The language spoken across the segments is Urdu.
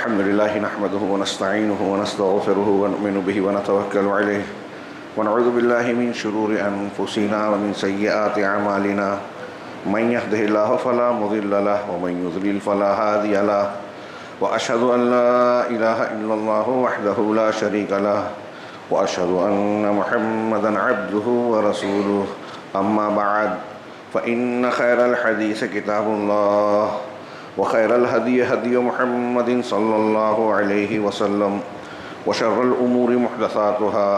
الحمد لله نحمده ونستعينه ونستغفره ونؤمن به ونتوكل عليه ونعوذ بالله من شرور أنفسنا ومن سيئات أعمالنا من يهده الله فلا مضل له ومن يضلل فلا هادي له وأشهد أن لا إله إلا الله وحده لا شريك له وأشهد أن محمدا عبده ورسوله أما بعد فإن خير الحديث كتاب الله وخير الهدي هدي محمد صلى الله عليه وسلم وشر الأمور محدثاتها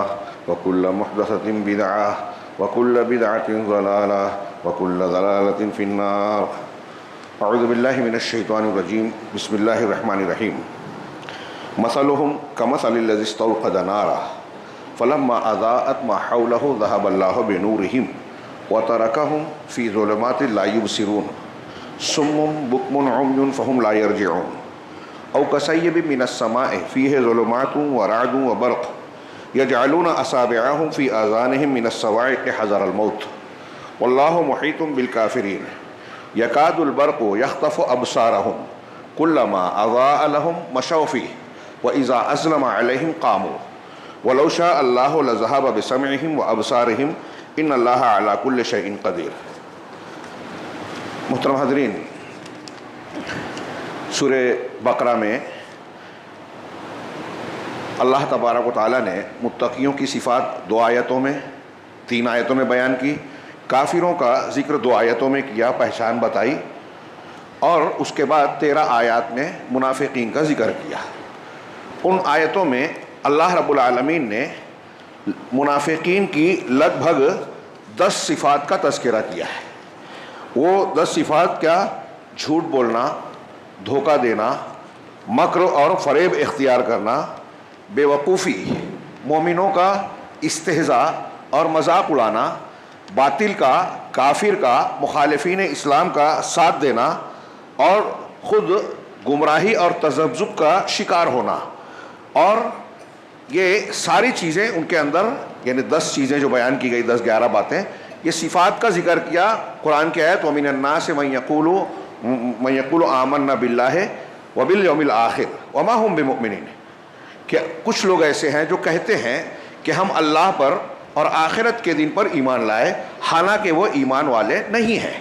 وكل محدثة بدعة وكل بدعة ضلالة وكل ضلالة في النار. أعوذ بالله من الشيطان الرجيم. بسم الله الرحمن الرحيم. مثلهم كمثل الذي استوقد نارا فلما أضاءت ما حوله ذهب الله بنورهم وتركهم في ظلمات لا يبصرون صم بكم عمي فهم لا يرجعون أو كصيب من السماء فيه ظلمات ورعد وبرق يجعلون أصابعهم في آذانهم من الصواعق حذر الموت والله محيط بالكافرين يكاد البرق يخطف أبصارهم كلما أضاء لهم مشوا فيه وإذا أظلم عليهم قاموا ولو شاء الله لذهب بسمعهم وأبصارهم إن الله على كل شيء قدير. محترم حاضرین، سورہ بقرہ میں اللہ تبارک و تعالیٰ نے متقیوں کی صفات 2 آیتوں میں 3 آیتوں میں بیان کی، کافروں کا ذکر 2 آیتوں میں کیا، پہچان بتائی، اور اس کے بعد 13 آیات میں منافقین کا ذکر کیا. ان آیتوں میں اللہ رب العالمین نے منافقین کی لگ بھگ 10 صفات کا تذکرہ کیا ہے. وہ 10 صفات کیا؟ جھوٹ بولنا، دھوکہ دینا، مکر اور فریب اختیار کرنا، بے وقوفی، مومنوں کا استہزاء اور مذاق اڑانا، باطل کا، کافر کا، مخالفین اسلام کا ساتھ دینا، اور خود گمراہی اور تذبذب کا شکار ہونا. اور یہ ساری چیزیں ان کے اندر، یعنی 10 چیزیں جو بیان کی گئی، 10-11 باتیں، یہ صفات کا ذکر کیا. قرآن کی آیت وَمِنَ النَّاسِ مَن يَقُولُ آمَنَّا بِاللَّهِ وَبِالْيَوْمِ الْآخِرِ وَمَا هُمْ بِمُؤْمِنِينَ، کہ کچھ لوگ ایسے ہیں جو کہتے ہیں کہ ہم اللہ پر اور آخرت کے دن پر ایمان لائے، حالانکہ وہ ایمان والے نہیں ہیں.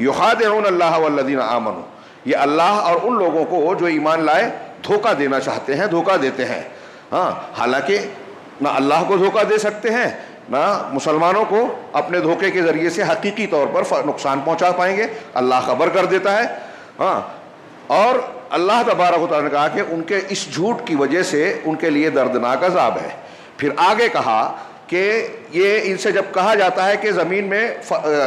يُخَادِعُونَ اللَّهَ وَالَّذِينَ آمَنُوا، یہ اللہ اور ان لوگوں کو جو ایمان لائے دھوکہ دینا چاہتے ہیں، دھوکہ دیتے ہیں. حالانکہ نہ اللہ کو دھوکہ دے سکتے ہیں، نہ مسلمانوں کو اپنے دھوکے کے ذریعے سے حقیقی طور پر نقصان پہنچا پائیں گے. اللہ خبر کر دیتا ہے. اور اللہ تبارک و تعالیٰ نے کہا کہ ان کے اس جھوٹ کی وجہ سے ان کے لیے دردناک عذاب ہے. پھر آگے کہا کہ یہ ان سے جب کہا جاتا ہے کہ زمین میں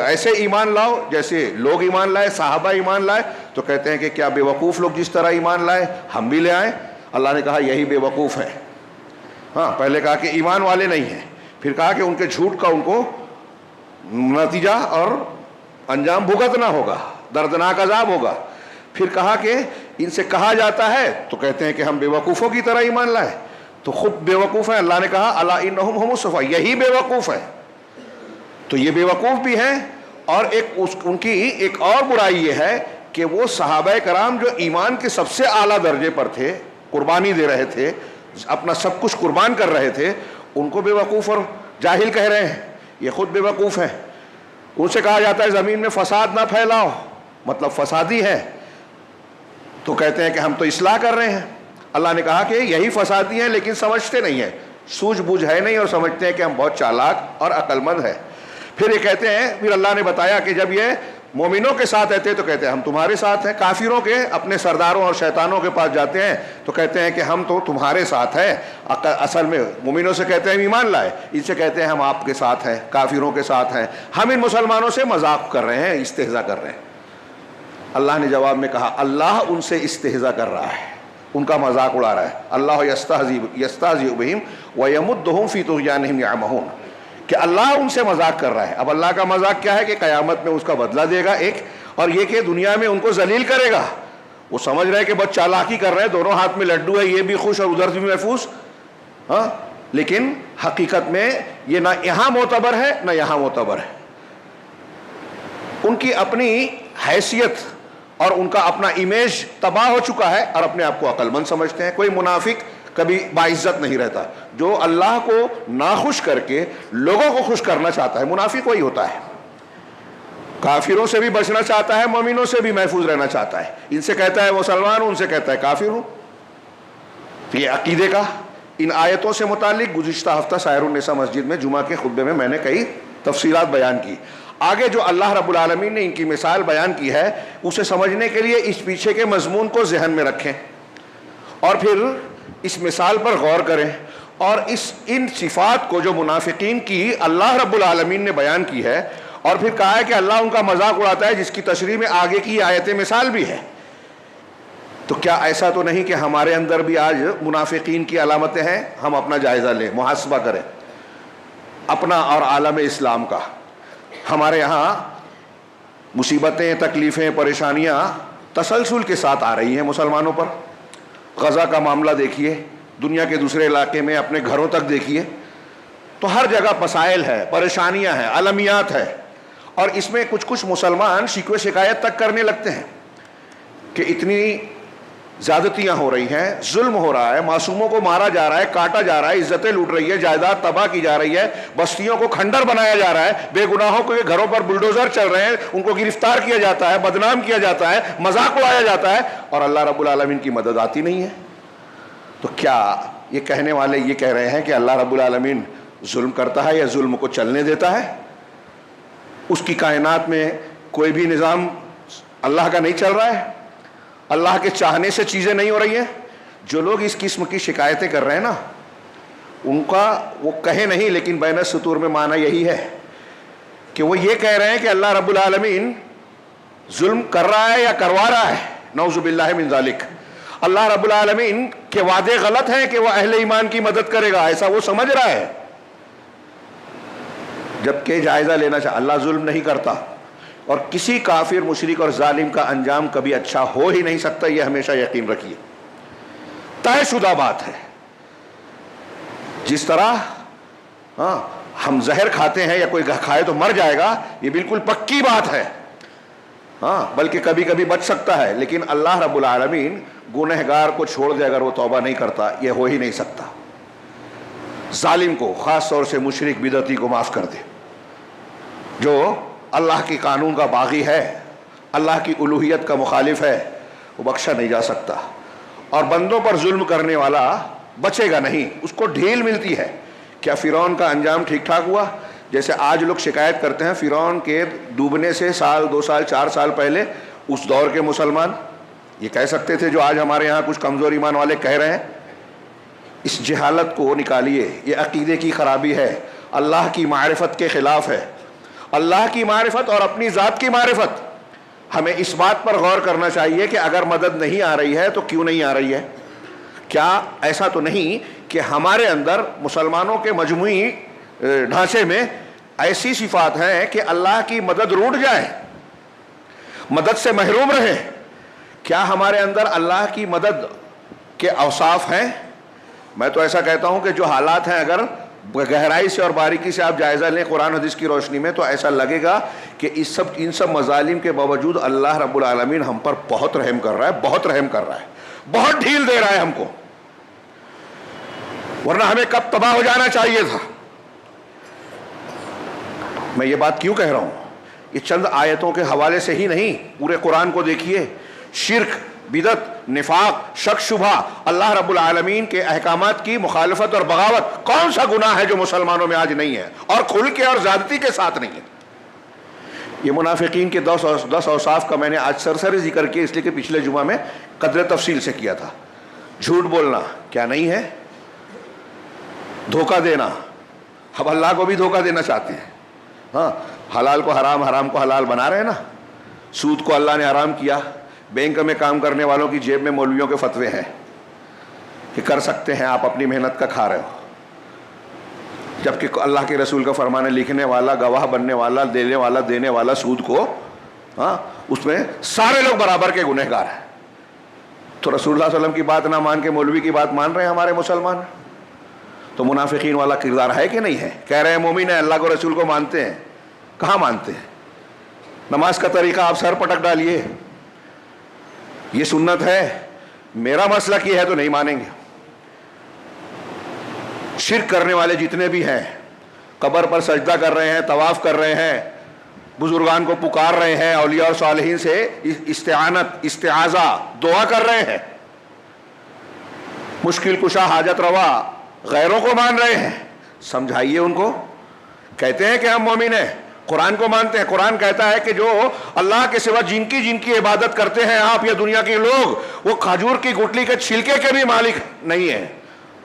ایسے ایمان لاؤ جیسے لوگ ایمان لائے، صحابہ ایمان لائے، تو کہتے ہیں کہ کیا بے وقوف لوگ جس طرح ایمان لائے ہم بھی لے آئیں؟ اللہ نے کہا یہی بے وقوف ہے. پہلے کہا کہ ایمان والے نہیں ہیں، پھر کہا کہ ان کے جھوٹ کا ان کو نتیجہ اور انجام بھگتنا ہوگا، دردناک عذاب ہوگا. پھر کہا کہ ان سے کہا جاتا ہے تو کہتے ہیں کہ ہم بے وقوفوں کی طرح ایمان لائے، تو خود بے وقوف ہیں. اللہ نے کہا الا انہم هم الصفوہ، یہی بے وقوف ہے. تو یہ بے وقوف بھی ہیں. اور ان کی ایک اور برائی یہ ہے کہ وہ صحابہ کرام جو ایمان کے سب سے اعلیٰ درجے پر تھے، قربانی دے رہے تھے، اپنا سب کچھ قربان کر رہے تھے، ان کو بے وقوف اور جاہل کہہ رہے ہیں. یہ خود بے وقوف ہیں. ان سے کہا جاتا ہے زمین میں فساد نہ پھیلاؤ، مطلب فسادی ہے، تو کہتے ہیں کہ ہم تو اصلاح کر رہے ہیں. اللہ نے کہا کہ یہی فسادی ہیں لیکن سمجھتے نہیں ہیں، سوجھ بوجھ ہے نہیں، اور سمجھتے ہیں کہ ہم بہت چالاک اور عقل مند ہیں. پھر یہ کہتے ہیں، پھر اللہ نے بتایا کہ جب یہ مومنوں کے ساتھ رہتے تو کہتے ہیں ہم تمہارے ساتھ ہیں. کافروں کے اپنے سرداروں اور شیطانوں کے پاس جاتے ہیں تو کہتے ہیں کہ ہم تو تمہارے ساتھ ہیں. اصل میں مومنوں سے کہتے ہیں ہم ایمان لائے، ان سے کہتے ہیں ہم آپ کے ساتھ ہیں، کافروں کے ساتھ ہیں. ہم ان مسلمانوں سے مذاق کر رہے ہیں، استہزاء کر رہے ہیں. اللہ نے جواب میں کہا اللہ ان سے استہزاء کر رہا ہے، ان کا مذاق اڑا رہا ہے. اللہ یستہزئ بہم ویمدہم فی طغیانہم یعمہون، کہ اللہ ان سے مذاق کر رہا ہے. اب اللہ کا مذاق کیا ہے کہ قیامت میں اس کا بدلہ دے گا ایک، اور یہ کہ دنیا میں ان کو ذلیل کرے گا. وہ سمجھ رہے ہیں کہ بس چالاکی کر رہے ہیں، دونوں ہاتھ میں لڈو ہے، یہ بھی خوش اور ادھر سے بھی محفوظ. لیکن حقیقت میں یہ نہ یہاں معتبر ہے نہ یہاں معتبر ہے. ان کی اپنی حیثیت اور ان کا اپنا امیج تباہ ہو چکا ہے اور اپنے آپ کو عقل مند سمجھتے ہیں. کوئی منافق کبھی باعزت نہیں رہتا. جو اللہ کو ناخوش کر کے لوگوں کو خوش کرنا چاہتا ہے منافق وہی ہوتا ہے. کافروں سے بھی بچنا چاہتا ہے, مومنوں سے بھی محفوظ رہنا چاہتا ہے. ان سے کہتا ہے مسلمان ہوں, ان سے کہتا ہے کافر ہوں. یہ عقیدے کا ان آیتوں سے متعلق گزشتہ ہفتہ سائر النساء مسجد میں جمعہ کے خطبے میں نے کئی تفصیلات بیان کی. آگے جو اللہ رب العالمین نے ان کی مثال بیان کی ہے اسے سمجھنے کے لیے اس پیچھے کے مضمون کو ذہن میں رکھیں اور پھر اس مثال پر غور کریں, اور ان صفات کو جو منافقین کی اللہ رب العالمین نے بیان کی ہے اور پھر کہا ہے کہ اللہ ان کا مذاق اڑاتا ہے, جس کی تشریح میں آگے کی آیت مثال بھی ہے. تو کیا ایسا تو نہیں کہ ہمارے اندر بھی آج منافقین کی علامتیں ہیں؟ ہم اپنا جائزہ لیں, محاسبہ کریں اپنا اور عالم اسلام کا. ہمارے یہاں مصیبتیں, تکلیفیں, پریشانیاں تسلسل کے ساتھ آ رہی ہیں مسلمانوں پر. غزہ کا معاملہ دیکھیے, دنیا کے دوسرے علاقے میں اپنے گھروں تک دیکھیے, تو ہر جگہ مسائل ہے, پریشانیاں ہیں, عالمیات ہے. اور اس میں کچھ مسلمان شکوے شکایت تک کرنے لگتے ہیں کہ اتنی زیادتیاں ہو رہی ہیں, ظلم ہو رہا ہے, معصوموں کو مارا جا رہا ہے, کاٹا جا رہا ہے, عزتیں لوٹ رہی ہے, جائیداد تباہ کی جا رہی ہے, بستیوں کو کھنڈر بنایا جا رہا ہے, بے گناہوں کے گھروں پر بلڈوزر چل رہے ہیں, ان کو گرفتار کیا جاتا ہے, بدنام کیا جاتا ہے, مذاق اڑایا جاتا ہے, اور اللہ رب العالمین کی مدد آتی نہیں ہے. تو کیا یہ کہنے والے یہ کہہ رہے ہیں کہ اللہ رب العالمین ظلم کرتا ہے یا ظلم کو چلنے دیتا ہے؟ اس کی کائنات میں کوئی بھی نظام اللہ کا نہیں چل رہا ہے؟ اللہ کے چاہنے سے چیزیں نہیں ہو رہی ہیں؟ جو لوگ اس قسم کی شکایتیں کر رہے ہیں نا, ان کا وہ کہے نہیں لیکن بین السطور میں معنی یہی ہے کہ وہ یہ کہہ رہے ہیں کہ اللہ رب العالمین ظلم کر رہا ہے یا کروا رہا ہے. نعوذ باللہ من ذالک. اللہ رب العالمین کے وعدے غلط ہیں کہ وہ اہل ایمان کی مدد کرے گا, ایسا وہ سمجھ رہا ہے. جبکہ جائزہ لینا چاہیے, اللہ ظلم نہیں کرتا, اور کسی کافر, مشرک اور ظالم کا انجام کبھی اچھا ہو ہی نہیں سکتا, یہ ہمیشہ یقین رکھیے. طے شدہ بات ہے. جس طرح ہم زہر کھاتے ہیں یا کوئی کھائے تو مر جائے گا, یہ بالکل پکی بات ہے. بلکہ کبھی کبھی بچ سکتا ہے, لیکن اللہ رب العالمین گنہگار کو چھوڑ دے اگر وہ توبہ نہیں کرتا, یہ ہو ہی نہیں سکتا. ظالم کو, خاص طور سے مشرک بدعتی کو معاف کر دے. جو اللہ کی قانون کا باغی ہے, اللہ کی الوہیت کا مخالف ہے, وہ بخشا نہیں جا سکتا. اور بندوں پر ظلم کرنے والا بچے گا نہیں, اس کو ڈھیل ملتی ہے. کیا فرعون کا انجام ٹھیک ٹھاک ہوا؟ جیسے آج لوگ شکایت کرتے ہیں فرعون کے ڈوبنے سے سال, 2 سال, 4 سال پہلے اس دور کے مسلمان یہ کہہ سکتے تھے جو آج ہمارے یہاں کچھ کمزور ایمان والے کہہ رہے ہیں. اس جہالت کو نکالیے, یہ عقیدے کی خرابی ہے, اللہ کی معرفت کے خلاف ہے. اللہ کی معرفت اور اپنی ذات کی معرفت. ہمیں اس بات پر غور کرنا چاہیے کہ اگر مدد نہیں آ رہی ہے تو کیوں نہیں آ رہی ہے. کیا ایسا تو نہیں کہ ہمارے اندر مسلمانوں کے مجموعی ڈھانچے میں ایسی صفات ہیں کہ اللہ کی مدد روٹ جائے, مدد سے محروم رہے؟ کیا ہمارے اندر اللہ کی مدد کے اوصاف ہیں؟ میں تو ایسا کہتا ہوں کہ جو حالات ہیں اگر گہرائی سے اور باریکی سے آپ جائزہ لیں قرآن حدیث کی روشنی میں, تو ایسا لگے گا کہ ان سب مظالم کے باوجود اللہ رب العالمین ہم پر بہت رحم کر رہا ہے, بہت رحم کر رہا ہے, بہت ڈھیل دے رہا ہے ہم کو. ورنہ ہمیں کب تباہ ہو جانا چاہیے تھا. میں یہ بات کیوں کہہ رہا ہوں؟ یہ چند آیتوں کے حوالے سے ہی نہیں, پورے قرآن کو دیکھیے. شرک, بدعت, نفاق, شک شبہ, اللہ رب العالمین کے احکامات کی مخالفت اور بغاوت, کون سا گناہ ہے جو مسلمانوں میں آج نہیں ہے, اور کھل کے اور زیادتی کے ساتھ نہیں ہے. یہ منافقین کے 10 اوصاف کا میں نے آج سرسری ذکر کیا, اس لیے کہ پچھلے جمعہ میں قدر تفصیل سے کیا تھا. جھوٹ بولنا کیا نہیں ہے؟ دھوکہ دینا, اب اللہ کو بھی دھوکہ دینا چاہتے ہیں. حلال کو حرام, حرام کو حلال بنا رہے ہیں نا. سود کو اللہ نے حرام کیا. بینک میں کام کرنے والوں کی جیب میں مولویوں کے فتوے ہیں کہ کر سکتے ہیں, آپ اپنی محنت کا کھا رہے ہو. جبکہ اللہ کے رسول کا فرمان ہے, لکھنے والا, گواہ بننے والا, دینے والا سود کو, اس میں سارے لوگ برابر کے گنہگار ہیں. تو رسول اللہ صلی اللہ علیہ وسلم کی بات نہ مان کے مولوی کی بات مان رہے ہیں ہمارے مسلمان. تو منافقین والا کردار ہے کہ نہیں ہے؟ کہہ رہے ہیں مومن ہیں, اللہ کو رسول کو مانتے ہیں. کہاں مانتے ہیں؟ نماز کا طریقہ آپ سر پٹک ڈالیے, یہ سنت ہے، میرا مسلک یہ ہے تو نہیں مانیں گے۔ شرک کرنے والے جتنے بھی ہیں، قبر پر سجدہ کر رہے ہیں، طواف کر رہے ہیں، بزرگان کو پکار رہے ہیں، اولیاء اور صالحین سے استعانت، استعاذہ، دعا کر رہے ہیں، مشکل کشا، حاجت روا غیروں کو مان رہے ہیں، سمجھائیے ان کو۔ کہتے ہیں کہ ہم مومن ہیں، قرآن کو مانتے ہیں، قرآن کہتا ہے کہ جو اللہ کے سوا جن کی عبادت کرتے ہیں آپ یا دنیا کے لوگ، وہ کھجور کی گٹلی کے چھلکے کے بھی مالک نہیں ہیں۔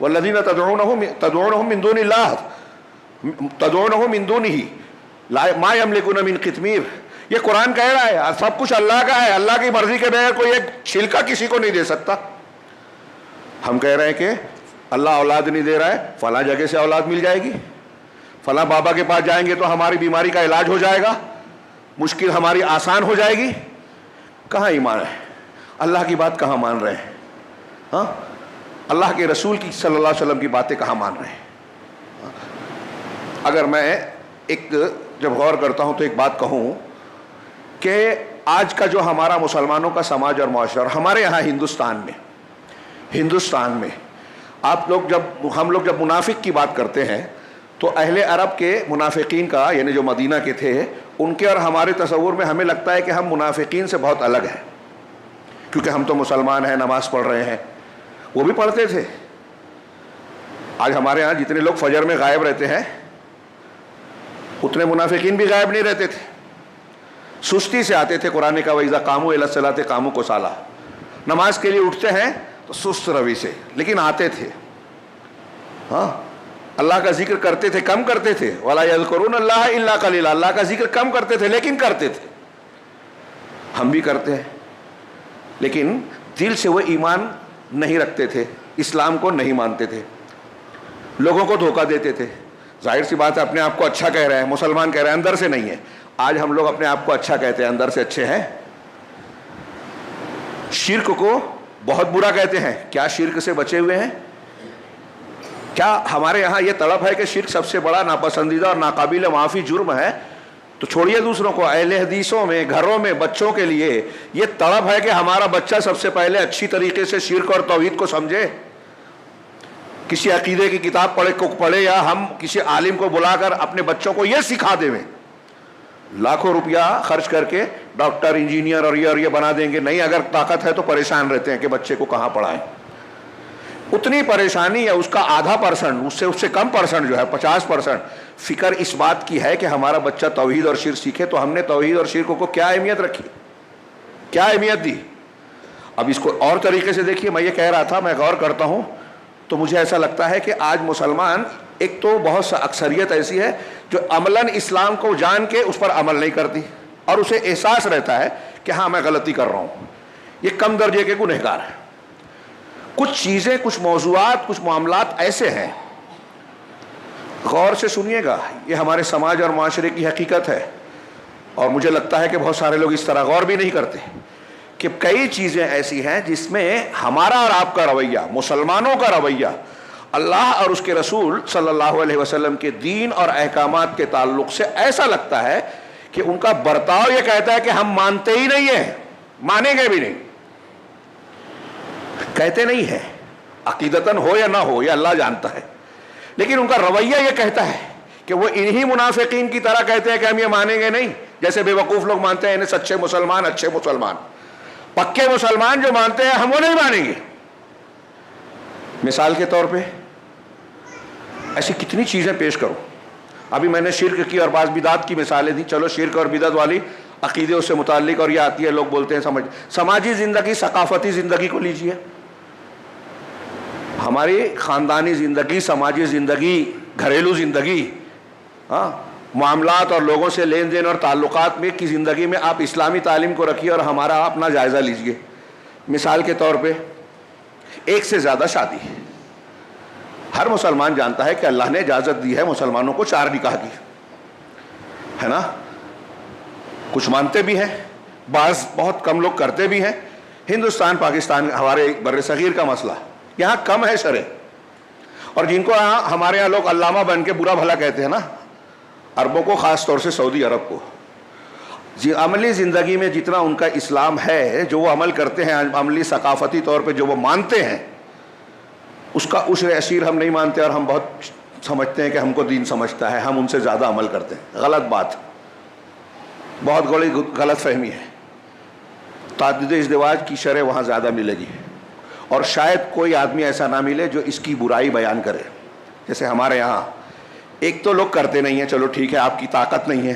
والذین تدعونہم من دون اللہ تدعونہم من دونہ ما یملکون من قطمیر، یہ قرآن کہہ رہا ہے سب کچھ اللہ کا ہے، اللہ کی مرضی کے بغیر کوئی ایک چھلکا کسی کو نہیں دے سکتا۔ ہم کہہ رہے ہیں کہ اللہ اولاد نہیں دے رہا ہے، فلاں جگہ سے اولاد مل جائے گی، فلاں بابا کے پاس جائیں گے تو ہماری بیماری کا علاج ہو جائے گا، مشکل ہماری آسان ہو جائے گی۔ کہاں ایمان ہے؟ اللہ کی بات کہاں مان رہے ہیں؟ ہاں، اللہ کے رسول کی صلی اللہ علیہ وسلم کی باتیں کہاں مان رہے ہیں؟ اگر میں ایک جب غور کرتا ہوں تو ایک بات کہوں کہ آج کا جو ہمارا مسلمانوں کا سماج اور معاشرہ، ہمارے یہاں ہندوستان میں ہم لوگ جب منافق کی بات کرتے ہیں تو اہل عرب کے منافقین کا، یعنی جو مدینہ کے تھے، ان کے اور ہمارے تصور میں ہمیں لگتا ہے کہ ہم منافقین سے بہت الگ ہیں، کیونکہ ہم تو مسلمان ہیں، نماز پڑھ رہے ہیں، وہ بھی پڑھتے تھے۔ آج ہمارے ہاں جتنے لوگ فجر میں غائب رہتے ہیں اتنے منافقین بھی غائب نہیں رہتے تھے، سستی سے آتے تھے۔ قرآن کا وَإِذَا قَامُوا إِلَى الصَّلَاةِ قَامُوا كُسَالَىٰ، نماز کے لیے اٹھتے ہیں تو سست روی سے، لیکن آتے تھے۔ ہاں، اللہ کا ذکر کرتے تھے، کم کرتے تھے، وَلَا يَذْكُرُونَ اللَّهَ إِلَّا قَلِيلًا، اللہ کا ذکر کم کرتے تھے لیکن کرتے تھے۔ ہم بھی کرتے ہیں، لیکن دل سے وہ ایمان نہیں رکھتے تھے، اسلام کو نہیں مانتے تھے، لوگوں کو دھوکہ دیتے تھے۔ ظاہر سی بات ہے، اپنے آپ کو اچھا کہہ رہے ہیں، مسلمان کہہ رہے ہیں، اندر سے نہیں ہے۔ آج ہم لوگ اپنے آپ کو اچھا کہتے ہیں، اندر سے اچھے ہیں۔ شرک کو بہت برا کہتے ہیں، کیا شرک سے بچے ہوئے ہیں؟ کیا ہمارے یہاں یہ طلب ہے کہ شرک سب سے بڑا ناپسندیدہ اور ناقابل معافی جرم ہے؟ تو چھوڑیے دوسروں کو، اہل حدیثوں میں، گھروں میں بچوں کے لیے یہ طلب ہے کہ ہمارا بچہ سب سے پہلے اچھی طریقے سے شرک اور توحید کو سمجھے، کسی عقیدے کی کتاب پڑھے یا ہم کسی عالم کو بلا کر اپنے بچوں کو یہ سکھا دیں۔ لاکھوں روپیہ خرچ کر کے ڈاکٹر، انجینئر اور یہ بنا دیں گے، نہیں اگر طاقت ہے تو پریشان رہتے ہیں کہ بچے کو کہاں پڑھائیں۔ اتنی پریشانی ہے، اس کا آدھا پرسنٹ، اس سے کم پرسنٹ جو ہے 50% فکر اس بات کی ہے کہ ہمارا بچہ توحید اور شرک سیکھے۔ تو ہم نے توحید اور شرک کو کیا اہمیت رکھی، کیا اہمیت دی؟ اب اس کو اور طریقے سے دیکھیے، میں یہ کہہ رہا تھا، میں غور کرتا ہوں تو مجھے ایسا لگتا ہے کہ آج مسلمان، ایک تو بہت سا اکثریت ایسی ہے جو عملاً اسلام کو جان کے اس پر عمل نہیں کرتی، اور اسے احساس رہتا ہے کہ ہاں میں غلطی کر رہا ہوں، یہ کم درجے کے گنہگار ہیں۔ کچھ چیزیں، کچھ موضوعات، کچھ معاملات ایسے ہیں، غور سے سنیے گا، یہ ہمارے سماج اور معاشرے کی حقیقت ہے، اور مجھے لگتا ہے کہ بہت سارے لوگ اس طرح غور بھی نہیں کرتے کہ کئی چیزیں ایسی ہیں جس میں ہمارا اور آپ کا رویہ، مسلمانوں کا رویہ، اللہ اور اس کے رسول صلی اللہ علیہ وسلم کے دین اور احکامات کے تعلق سے ایسا لگتا ہے کہ ان کا برتاؤ یہ کہتا ہے کہ ہم مانتے ہی نہیں ہیں، مانیں گے بھی نہیں، کہتے نہیں ہیں، عقیدتاً ہو یا نہ ہو یہ اللہ جانتا ہے، لیکن ان کا رویہ یہ کہتا ہے کہ وہ انہی منافقین کی طرح کہتے ہیں کہ ہم یہ مانیں گے نہیں، جیسے بے وقوف لوگ مانتے ہیں انہیں سچے مسلمان، اچھے مسلمان، پکے مسلمان جو مانتے ہیں ہم وہ نہیں مانیں گے۔ مثال کے طور پہ ایسی کتنی چیزیں پیش کروں، ابھی میں نے شرک کی اور بعض بدعت کی مثالیں دی، چلو شرک اور بدعت والی عقیدے اس سے متعلق، اور یہ آتی ہے، لوگ بولتے ہیں سماجی زندگی، ثقافتی زندگی کو لیجئے، ہماری خاندانی زندگی، سماجی زندگی، گھریلو زندگی، ہاں، معاملات اور لوگوں سے لین دین اور تعلقات میں کی زندگی میں آپ اسلامی تعلیم کو رکھیے اور ہمارا اپنا جائزہ لیجئے۔ مثال کے طور پہ ایک سے زیادہ شادی، ہر مسلمان جانتا ہے کہ اللہ نے اجازت دی ہے مسلمانوں کو 4 نکاح کی، ہے نا؟ کچھ مانتے بھی ہیں، بعض بہت کم لوگ کرتے بھی ہیں۔ ہندوستان، پاکستان، ہمارے بر صغیر کا مسئلہ، یہاں کم ہے شرع، اور جن کو ہمارے یہاں لوگ علامہ بن کے برا بھلا کہتے ہیں نا، عربوں کو، خاص طور سے سعودی عرب کو، عملی زندگی میں جتنا ان کا اسلام ہے، جو وہ عمل کرتے ہیں عملی ثقافتی طور پہ جو وہ مانتے ہیں، اس کا عشر اشیر ہم نہیں مانتے، اور ہم بہت سمجھتے ہیں کہ ہم کو دین سمجھتا ہے، ہم ان سے زیادہ عمل کرتے ہیں۔ غلط بات، بہت بڑی غلط فہمی ہے۔ تعدد ازدواج کی شرح وہاں زیادہ ملے گی، اور شاید کوئی آدمی ایسا نہ ملے جو اس کی برائی بیان کرے۔ جیسے ہمارے یہاں ایک تو لوگ کرتے نہیں ہیں، چلو ٹھیک ہے آپ کی طاقت نہیں ہے،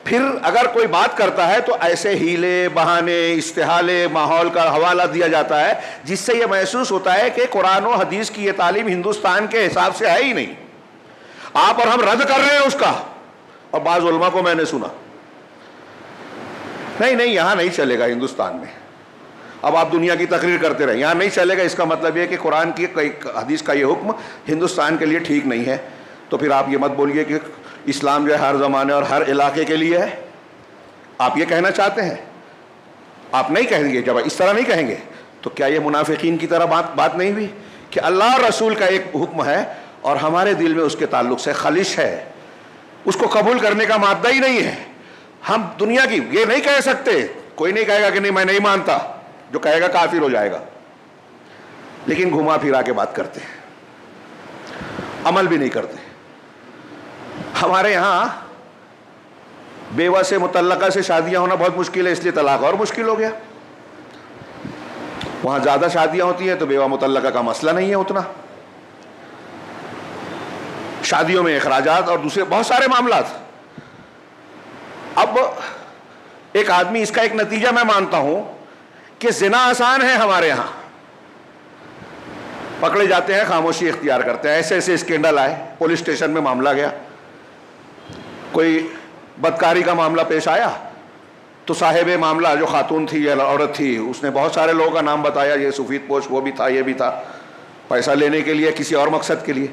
پھر اگر کوئی بات کرتا ہے تو ایسے ہیلے بہانے استحالے ماحول کا حوالہ دیا جاتا ہے جس سے یہ محسوس ہوتا ہے کہ قرآن و حدیث کی یہ تعلیم ہندوستان کے حساب سے ہے ہی نہیں، آپ اور ہم رد کر رہے ہیں اس کا۔ اور بعض علماء کو میں نے سنا نہیں یہاں نہیں چلے گا ہندوستان میں، اب آپ دنیا کی تقریر کرتے رہے، یہاں نہیں چلے گا، اس کا مطلب یہ کہ قرآن کی حدیث کا یہ حکم ہندوستان کے لیے ٹھیک نہیں ہے۔ تو پھر آپ یہ مت بولیے کہ اسلام جو ہے ہر زمانے اور ہر علاقے کے لیے ہے، آپ یہ کہنا چاہتے ہیں؟ آپ نہیں کہیں گے، جب اس طرح نہیں کہیں گے تو کیا یہ منافقین کی طرح بات نہیں ہوئی کہ اللہ اور رسول کا ایک حکم ہے اور ہمارے دل میں اس کے تعلق سے خلش ہے، اس کو قبول کرنے کا مادہ ہی نہیں ہے۔ ہم دنیا کی یہ نہیں کہہ سکتے، کوئی نہیں کہے گا کہ نہیں میں نہیں مانتا، جو کہے گا کافر ہو جائے گا، لیکن گھما پھرا کے بات کرتے ہیں، عمل بھی نہیں کرتے۔ ہمارے یہاں بیوہ سے مطلقہ سے شادیاں ہونا بہت مشکل ہے، اس لیے طلاق اور مشکل ہو گیا۔ وہاں زیادہ شادیاں ہوتی ہیں تو بیوہ مطلقہ کا مسئلہ نہیں ہے اتنا، شادیوں میں اخراجات اور دوسرے بہت سارے معاملات۔ اب ایک آدمی، اس کا ایک نتیجہ میں مانتا ہوں کہ زنا آسان ہے ہمارے یہاں، پکڑے جاتے ہیں خاموشی اختیار کرتے ہیں۔ ایسے ایسے اسکینڈل آئے، پولیس اسٹیشن میں معاملہ گیا، کوئی بدکاری کا معاملہ پیش آیا تو صاحب معاملہ جو خاتون تھی یا عورت تھی، اس نے بہت سارے لوگوں کا نام بتایا، یہ سفید پوش وہ بھی تھا یہ بھی تھا، پیسہ لینے کے لیے کسی اور مقصد کے لیے۔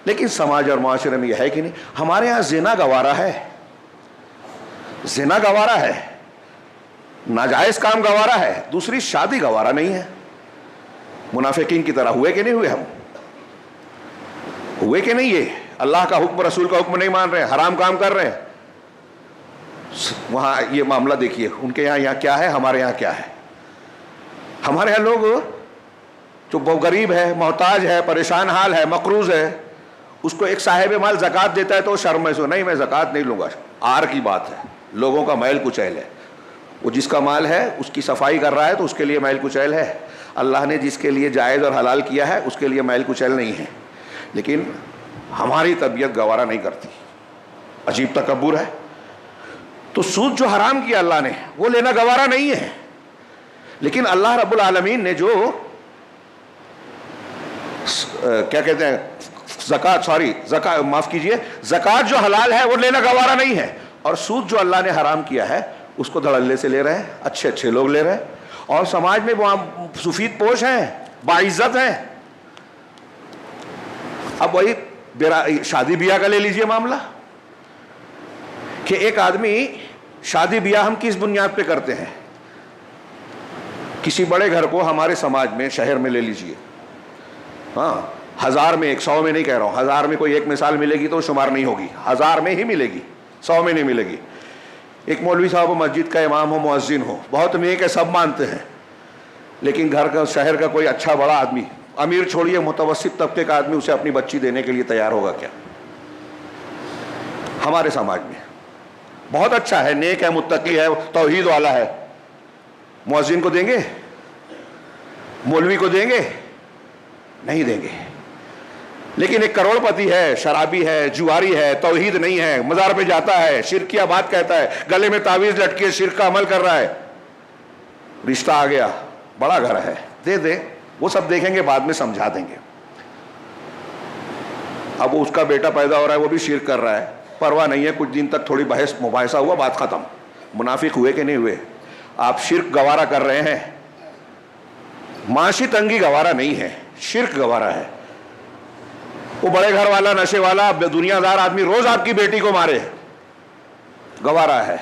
لیکن سماج اور معاشرے میں یہ ہے کہ نہیں، ہمارے یہاں زنا گوارا ہے، زنا گوارا ہے، ناجائز کام گوارا ہے، دوسری شادی گوارا نہیں ہے۔ منافقین کی طرح ہوئے کہ نہیں ہوئے؟ ہم ہوئے کہ نہیں؟ یہ اللہ کا حکم رسول کا حکم نہیں مان رہے ہیں، حرام کام کر رہے ہیں۔ وہاں یہ معاملہ دیکھیے، ان کے یہاں کیا ہے، ہمارے یہاں کیا ہے۔ ہمارے یہاں لوگ جو بہت غریب ہے، محتاج ہے، پریشان حال ہے، مقروض ہے، اس کو ایک صاحب مال زکوٰۃ دیتا ہے تو وہ شرم محسوس، نہیں میں زکوٰۃ نہیں لوں گا، آر کی بات ہے، لوگوں کا میل کچیل ہے۔ وہ جس کا مال ہے اس کی صفائی کر رہا ہے تو اس کے لیے میل کچیل ہے، اللہ نے جس کے لیے جائز اور حلال کیا ہے اس کے لیے میل کچیل نہیں ہے۔ لیکن ہماری طبیعت گوارا نہیں کرتی، عجیب تکبر ہے۔ تو سود جو حرام کیا اللہ نے وہ لینا گوارا نہیں ہے، لیکن اللہ رب العالمین نے جو کیا کہتے ہیں زکوٰۃ معاف کیجئے، زکوٰۃ جو حلال ہے وہ لینا گوارا نہیں ہے، اور سود جو اللہ نے حرام کیا ہے اس کو دھڑلے سے لے رہے ہیں، اچھے اچھے لوگ لے رہے ہیں، اور سماج میں وہاں سفید پوش ہیں، باعزت ہیں۔ اب وہی شادی بیاہ کا لے لیجئے معاملہ، کہ ایک آدمی شادی بیاہ ہم کس بنیاد پہ کرتے ہیں؟ کسی بڑے گھر کو ہمارے سماج میں شہر میں لے لیجئے، ہاں 1000 میں 100 میں نہیں کہہ رہا ہوں، 1000 میں کوئی ایک مثال ملے گی تو شمار نہیں ہوگی، 1000 میں ہی ملے گی، 100 میں نہیں ملے گی۔ ایک مولوی صاحب مسجد کا امام ہو، مؤذن ہو، بہت نیک ہے، سب مانتے ہیں، لیکن گھر کا شہر کا کوئی اچھا بڑا آدمی، امیر چھوڑیے متوسط طبقے کا آدمی، اسے اپنی بچی دینے کے لیے تیار ہوگا کیا؟ ہمارے سماج میں بہت اچھا ہے، نیک ہے، متقی ہے، توحید والا ہے، مؤذن کو دیں گے؟ مولوی کو دیں گے؟ نہیں دیں گے۔ لیکن ایک کروڑ پتی ہے، شرابی ہے، جواری ہے، توحید نہیں ہے، مزار پہ جاتا ہے، شرکیہ بات کہتا ہے، گلے میں تعویذ لٹکی ہے، شرک کا عمل کر رہا ہے، رشتہ آ گیا، بڑا گھر ہے، دے دے، وہ سب دیکھیں گے، بعد میں سمجھا دیں گے۔ اب اس کا بیٹا پیدا ہو رہا ہے، وہ بھی شرک کر رہا ہے، پرواہ نہیں ہے، کچھ دن تک تھوڑی بحث مباحثہ ہوا، بات ختم۔ منافق ہوئے کہ نہیں ہوئے؟ آپ شرک گوارا کر رہے ہیں، معاشی تنگی گوارا نہیں ہے، شرک گوارا ہے۔ وہ بڑے گھر والا نشے والا دنیا دار آدمی روز آپ کی بیٹی کو مارے، گوارا ہے،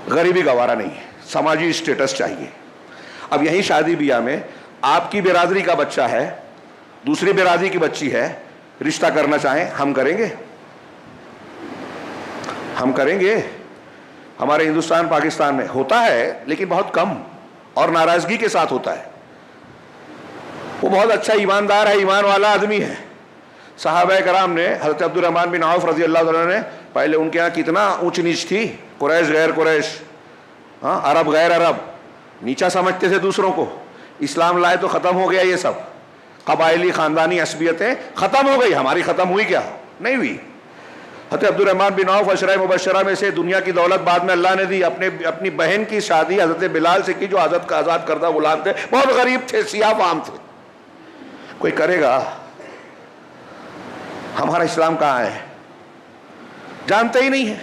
غریبی گوارا نہیں ہے، سماجی اسٹیٹس چاہیے۔ اب یہی شادی بیاہ میں آپ کی برادری کا بچہ ہے، دوسری برادری کی بچی ہے، رشتہ کرنا چاہیں، ہم کریں گے؟ ہم کریں گے؟ ہمارے ہندوستان پاکستان میں ہوتا ہے لیکن بہت کم اور ناراضگی کے ساتھ ہوتا ہے. وہ بہت اچھا ایماندار ہے, ایمان والا آدمی ہے. صحابہ کرام نے, حضرت عبد الرحمن بن عوف رضی اللہ عنہ نے, پہلے ان کے یہاں کتنا اونچ نیچ تھی, قریش غیر قریش, عرب غیر عرب, نیچا سمجھتے تھے دوسروں کو. اسلام لائے تو ختم ہو گیا یہ سب, قبائلی خاندانی عصبیتیں ختم ہو گئی. ہماری ختم ہوئی کیا؟ نہیں ہوئی. حضرت عبد الرحمن بن عوف عشرہ مبشرہ میں سے, دنیا کی دولت بعد میں اللہ نے دی. اپنی بہن کی شادی حضرت بلال سے کی جو آزاد کردہ غلام تھے, بہت غریب تھے, سیاہ فام تھے. کوئی کرے گا؟ ہمارا اسلام کہاں ہے؟ جانتے ہی نہیں ہے.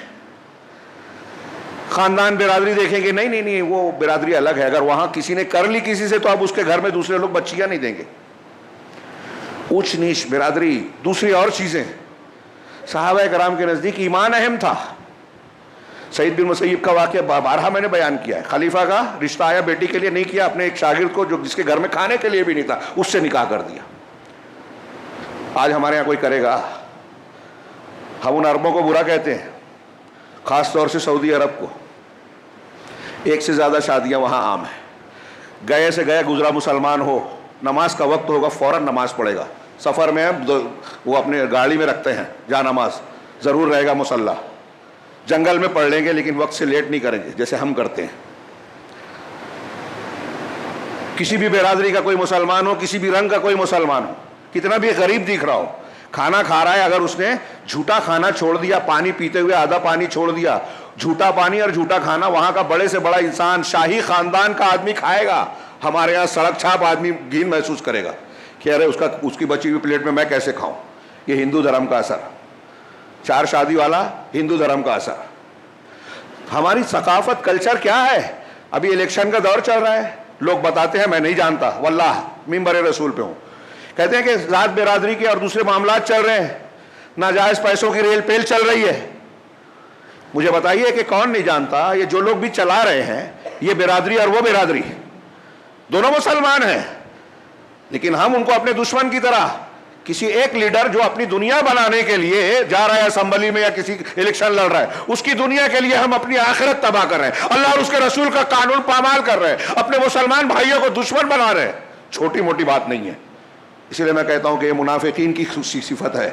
خاندان برادری دیکھیں گے, نہیں وہ برادری الگ ہے. اگر وہاں کسی نے کر لی کسی سے تو آپ اس کے گھر میں دوسرے لوگ بچیاں نہیں دیں گے. اونچ نیچ, برادری, دوسری اور چیزیں. صحابہ کرام کے نزدیک ایمان اہم تھا. سعید بن مسیب کا واقعہ بارہا میں نے بیان کیا ہے. خلیفہ کا رشتہ آیا, بیٹی کے لیے نہیں کیا, اپنے ایک شاگرد کو جس کے گھر میں کھانے کے لیے بھی نہیں تھا, اس سے نکاح کر دیا. آج ہمارے یہاں کوئی کرے گا؟ ہم ان عربوں کو برا کہتے ہیں, خاص طور سے سعودی عرب کو. ایک سے زیادہ شادیاں وہاں عام ہیں. گئے سے گئے گزرا مسلمان ہو, نماز کا وقت ہوگا فوراً نماز پڑھے گا. سفر میں وہ اپنے گاڑی میں رکھتے ہیں جا نماز, ضرور رہے گا مصلی. جنگل میں پڑھ لیں گے لیکن وقت سے لیٹ نہیں کریں گے جیسے ہم کرتے ہیں. کسی بھی برادری کا کوئی مسلمان ہو, کسی بھی رنگ کا کوئی مسلمان ہو, کتنا بھی غریب دکھ رہا ہو, کھانا کھا رہا ہے, اگر اس نے جھوٹا کھانا چھوڑ دیا, پانی پیتے ہوئے آدھا پانی چھوڑ دیا, جھوٹا پانی اور جھوٹا کھانا وہاں کا بڑے سے بڑا انسان, شاہی خاندان کا آدمی کھائے گا. ہمارے یہاں سڑک چھاپ آدمی گھین محسوس کرے گا کہ ارے اس کی بچی ہوئی پلیٹ میں کیسے کھاؤں. یہ ہندو دھرم کا اثر, 4 شادی والا ہندو دھرم کا اثر. ہماری ثقافت کلچر کیا ہے؟ ابھی الیکشن کا دور چل رہا ہے, لوگ بتاتے ہیں, میں نہیں جانتا واللہ, منبر رسول پہ ہوں, کہتے ہیں کہ ذات برادری کے اور دوسرے معاملات چل رہے ہیں, ناجائز پیسوں کی ریل پیل چل رہی ہے. مجھے بتائیے کہ کون نہیں جانتا, یہ جو لوگ بھی چلا رہے ہیں, یہ برادری اور وہ برادری دونوں مسلمان ہیں, لیکن ہم ان کو اپنے دشمن کی طرح, کسی ایک لیڈر جو اپنی دنیا بنانے کے لیے جا رہا ہے اسمبلی میں یا کسی الیکشن لڑ رہا ہے, اس کی دنیا کے لیے ہم اپنی آخرت تباہ کر رہے ہیں, اللہ اور اس کے رسول کا قانون پامال کر رہے ہیں, اپنے مسلمان بھائیوں کو دشمن بنا رہے ہیں. چھوٹی موٹی بات نہیں ہے. اسی لیے میں کہتا ہوں کہ یہ منافقین کی صفت ہے.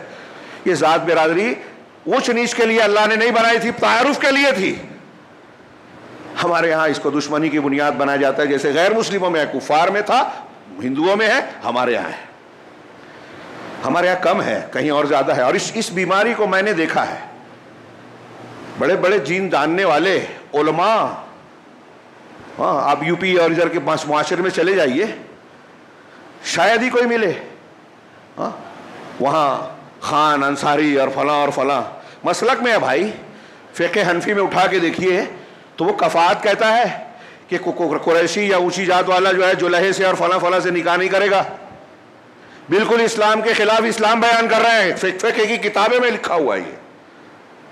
یہ ذات برادری اونچ نیچ کے لیے اللہ نے نہیں بنائی تھی, تعارف کے لیے تھی. ہمارے یہاں اس کو دشمنی کی بنیاد بنایا جاتا ہے, جیسے غیر مسلموں میں ہے, کفار میں تھا, ہندوؤں میں ہے, ہمارے یہاں ہے. ہمارے یہاں کم ہے, کہیں اور زیادہ ہے. اور اس بیماری کو میں نے دیکھا ہے. بڑے بڑے دین جاننے والے علماء, آپ یو پی اور ادھر کے معاشرے میں چلے جائیے, شاید ہی کوئی ملے. وہاں خان انصاری اور فلاں مسلک میں ہے بھائی. فقہ حنفی میں اٹھا کے دیکھیے تو وہ کفات کہتا ہے کہ قریشی یا اونچی ذات والا جو ہے جلحے سے اور فلاں سے نکاح نہیں کرے گا. بالکل اسلام کے خلاف اسلام بیان کر رہے ہیں, فقہ کی کتابیں میں لکھا ہوا ہے.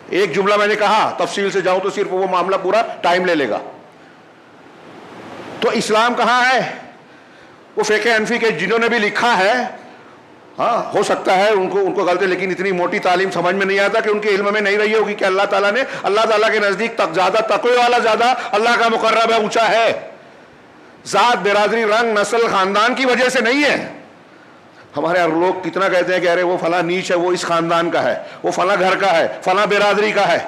یہ ایک جملہ میں نے کہا, تفصیل سے جاؤں تو صرف وہ معاملہ پورا ٹائم لے لے گا. تو اسلام کہاں ہے؟ وہ فقہ حنفی کے جنہوں نے بھی لکھا ہے, ہو سکتا ہے ان کو غلطی, لیکن اتنی موٹی تعلیم سمجھ میں نہیں آتا کہ ان کے علم میں نہیں رہی ہوگی کہ اللہ تعالیٰ کے نزدیک زیادہ تقوی والا زیادہ اللہ کا مقرب ہے, اونچا ہے. ذات برادری رنگ نسل خاندان کی وجہ سے نہیں ہے. ہمارے یہاں لوگ کتنا کہتے ہیں کہ ارے وہ فلاں نیچ ہے, وہ اس خاندان کا ہے, وہ فلاں گھر کا ہے, فلاں برادری کا ہے,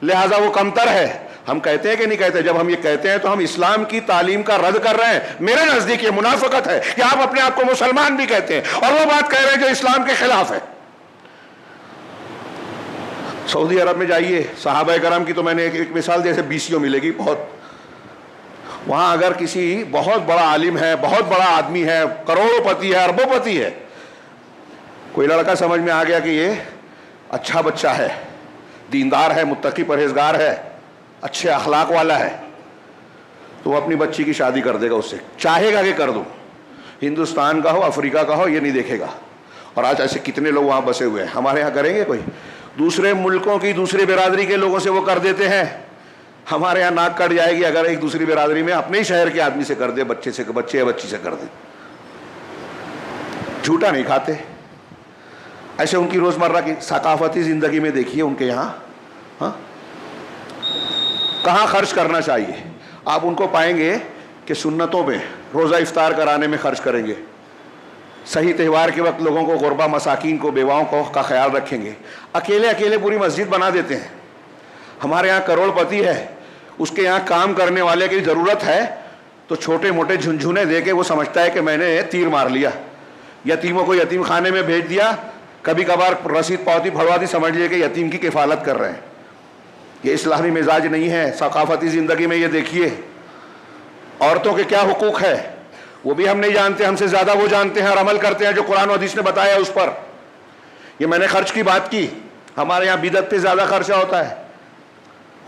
لہذا وہ کمتر ہے. ہم کہتے ہیں کہ نہیں کہتے؟ جب ہم یہ کہتے ہیں تو ہم اسلام کی تعلیم کا رد کر رہے ہیں. میرے نزدیک یہ منافقت ہے کہ آپ اپنے آپ کو مسلمان بھی کہتے ہیں اور وہ بات کہہ رہے ہیں جو اسلام کے خلاف ہے. سعودی عرب میں جائیے, صحابہ کرام کی تو میں نے ایک مثال جیسے BCO ملے گی بہت. وہاں اگر کسی بہت بڑا عالم ہے, بہت بڑا آدمی ہے, کروڑوں پتی ہے, اربوں پتی ہے, کوئی لڑکا سمجھ میں آ گیا کہ یہ اچھا بچہ ہے, دیندار ہے, متقی پرہیزگار ہے, اچھے اخلاق والا ہے, تو وہ اپنی بچی کی شادی کر دے گا اس سے, چاہے گا کہ کر دوں. ہندوستان کا ہو, افریقہ کا ہو, یہ نہیں دیکھے گا. اور آج ایسے کتنے لوگ وہاں بسے ہوئے ہیں. ہمارے یہاں کریں گے کوئی؟ دوسرے ملکوں کی دوسری برادری کے لوگوں سے وہ کر دیتے ہیں. ہمارے یہاں ناک کٹ جائے گی اگر ایک دوسری برادری میں اپنے ہی شہر کے آدمی سے کر دے, بچے یا بچی سے کر دے. جھوٹا نہیں کھاتے. ایسے ان کی روزمرہ کی ثقافتی زندگی میں دیکھیے ان کے یہاں, کہاں خرچ کرنا چاہیے؟ آپ ان کو پائیں گے کہ سنتوں پہ روزہ افطار کرانے میں خرچ کریں گے، صحیح تہوار کے وقت لوگوں کو، غربا مساکین کو، بیواؤں کو کا خیال رکھیں گے۔ اکیلے اکیلے پوری مسجد بنا دیتے ہیں۔ ہمارے یہاں کروڑ پتی ہے، اس کے یہاں کام کرنے والے کی ضرورت ہے تو چھوٹے موٹے جھنجھنے دے کے وہ سمجھتا ہے کہ میں نے تیر مار لیا، یتیموں کو یتیم خانے میں بھیج دیا، کبھی کبھار رسید پاوتی پھڑوا دی، سمجھ لیے کہ یتیم کی کفالت کر رہے ہیں۔ یہ اسلامی مزاج نہیں ہے۔ ثقافتی زندگی میں یہ دیکھیے عورتوں کے کیا حقوق ہے، وہ بھی ہم نہیں جانتے، ہم سے زیادہ وہ جانتے ہیں اور عمل کرتے ہیں جو قرآن و حدیث نے بتایا اس پر۔ یہ میں نے خرچ کی بات کی، ہمارے یہاں بدعت پہ زیادہ خرچہ ہوتا ہے۔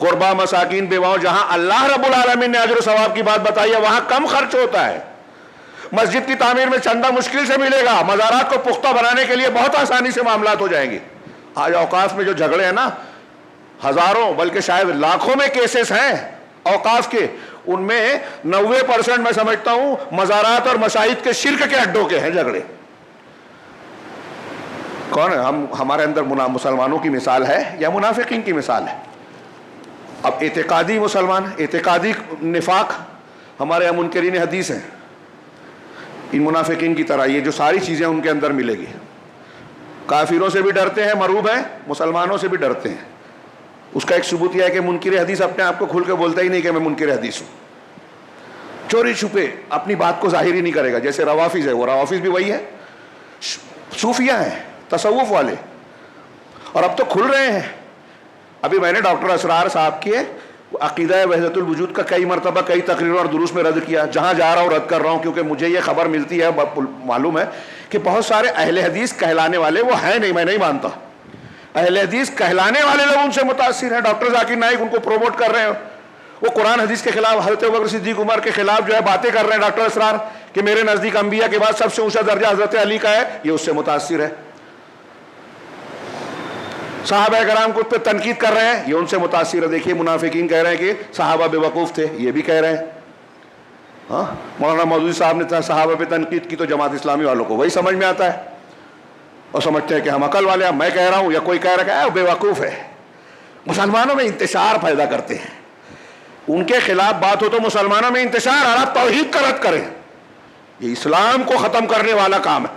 غربا مساکین بیواؤں جہاں اللہ رب العالمین نے اجر و ثواب کی بات بتائی ہے وہاں کم خرچ ہوتا ہے۔ مسجد کی تعمیر میں چندہ مشکل سے ملے گا، مزارات کو پختہ بنانے کے لیے بہت آسانی سے معاملات ہو جائیں گے۔ آج اوقاف میں جو جھگڑے ہیں نا، ہزاروں بلکہ شاید لاکھوں میں کیسز ہیں اوقاف کے، ان میں 90% میں سمجھتا ہوں مزارات اور مشاہد کے شرک کے اڈوں کے ہیں جھگڑے۔ کون ہے؟ ہمارے اندر مسلمانوں کی مثال ہے یا منافقین کی مثال ہے؟ اب اعتقادی مسلمان، اعتقادی نفاق، ہمارے یہاں منکرین حدیث ہیں، ان منافقین کی طرح یہ جو ساری چیزیں ان کے اندر ملے گی۔ کافروں سے بھی ڈرتے ہیں، مرعوب ہیں، مسلمانوں سے بھی ڈرتے ہیں۔ اس کا ایک ثبوت یہ ہے کہ منکر حدیث اپنے آپ کو کھل کے بولتا ہی نہیں کہ میں منکر حدیث ہوں، چوری چھپے اپنی بات کو ظاہر ہی نہیں کرے گا۔ جیسے روافظ ہے، وہ روافظ بھی وہی ہے، صوفیہ ہیں، تصوف والے، اور اب تو کھل رہے ہیں۔ ابھی میں نے ڈاکٹر اسرار صاحب کے عقیدہ وحدت الوجود کا کئی مرتبہ کئی تقریروں اور دروس میں رد کیا، جہاں جا رہا ہوں رد کر رہا ہوں، کیونکہ مجھے یہ خبر ملتی ہے، معلوم ہے کہ بہت سارے اہل حدیث کہلانے والے وہ ہیں نہیں، میں نہیں مانتا، اہل حدیث کہلانے والے لوگ ان سے متاثر ہیں۔ ڈاکٹر ذاکر نائک ان کو پروموٹ کر رہے ہیں، وہ قرآن حدیث کے خلاف، حضرت ابوبکر صدیق عمر کے خلاف جو ہے باتیں کر رہے ہیں ڈاکٹر اسرار کہ میرے نزدیک انبیاء کے بعد سب سے اونچا درجہ حضرت علی کا ہے، یہ اس سے متاثر ہے۔ صحابہ کرام کو پہ تنقید کر رہے ہیں، یہ ان سے متاثر ہے۔ دیکھیے منافقین کہہ رہے ہیں کہ صحابہ بے وقوف تھے، یہ بھی کہہ رہے ہیں۔ ہاں، مولانا مودودی صاحب نے صحابہ پہ تنقید کی تو جماعت اسلامی والوں کو وہی سمجھ میں آتا ہے اور سمجھتے ہیں کہ ہم عقل والے ہیں، میں کہہ رہا ہوں یا کوئی کہہ رہا ہے بے وقوف ہے۔ مسلمانوں میں انتشار پیدا کرتے ہیں، ان کے خلاف بات ہو تو مسلمانوں میں انتشار، اور آپ توحید کا رد کریں، یہ اسلام کو ختم کرنے والا کام ہے۔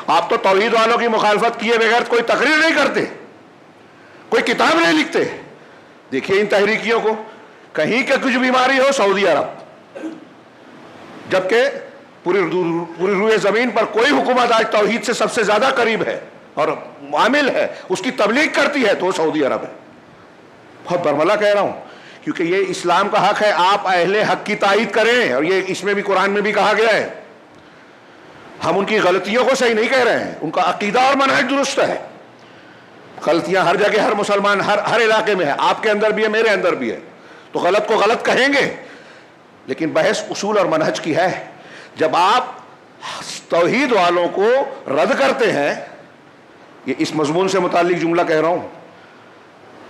آپ تو توحید والوں کی مخالفت کیے بغیر کوئی تقریر نہیں کرتے، کوئی کتاب نہیں لکھتے۔ دیکھیے ان تحریکیوں کو، کہیں کہ کچھ بیماری ہو سعودی عرب، جبکہ پوری روئے زمین پر کوئی حکومت آج توحید سے سب سے زیادہ قریب ہے اور عامل ہے، اس کی تبلیغ کرتی ہے تو وہ سعودی عرب ہے۔ بہت برملا کہہ رہا ہوں، کیونکہ یہ اسلام کا حق ہے، آپ اہل حق کی تائید کریں، اور یہ اس میں بھی قرآن میں بھی کہا گیا ہے۔ ہم ان کی غلطیوں کو صحیح نہیں کہہ رہے ہیں، ان کا عقیدہ اور منہج درست ہے۔ غلطیاں ہر جگہ، ہر مسلمان، ہر علاقے میں ہے، آپ کے اندر بھی ہے، میرے اندر بھی ہے، تو غلط کو غلط کہیں گے، لیکن بحث اصول اور منہج کی ہے۔ جب آپ توحید والوں کو رد کرتے ہیں، یہ اس مضمون سے متعلق جملہ کہہ رہا ہوں،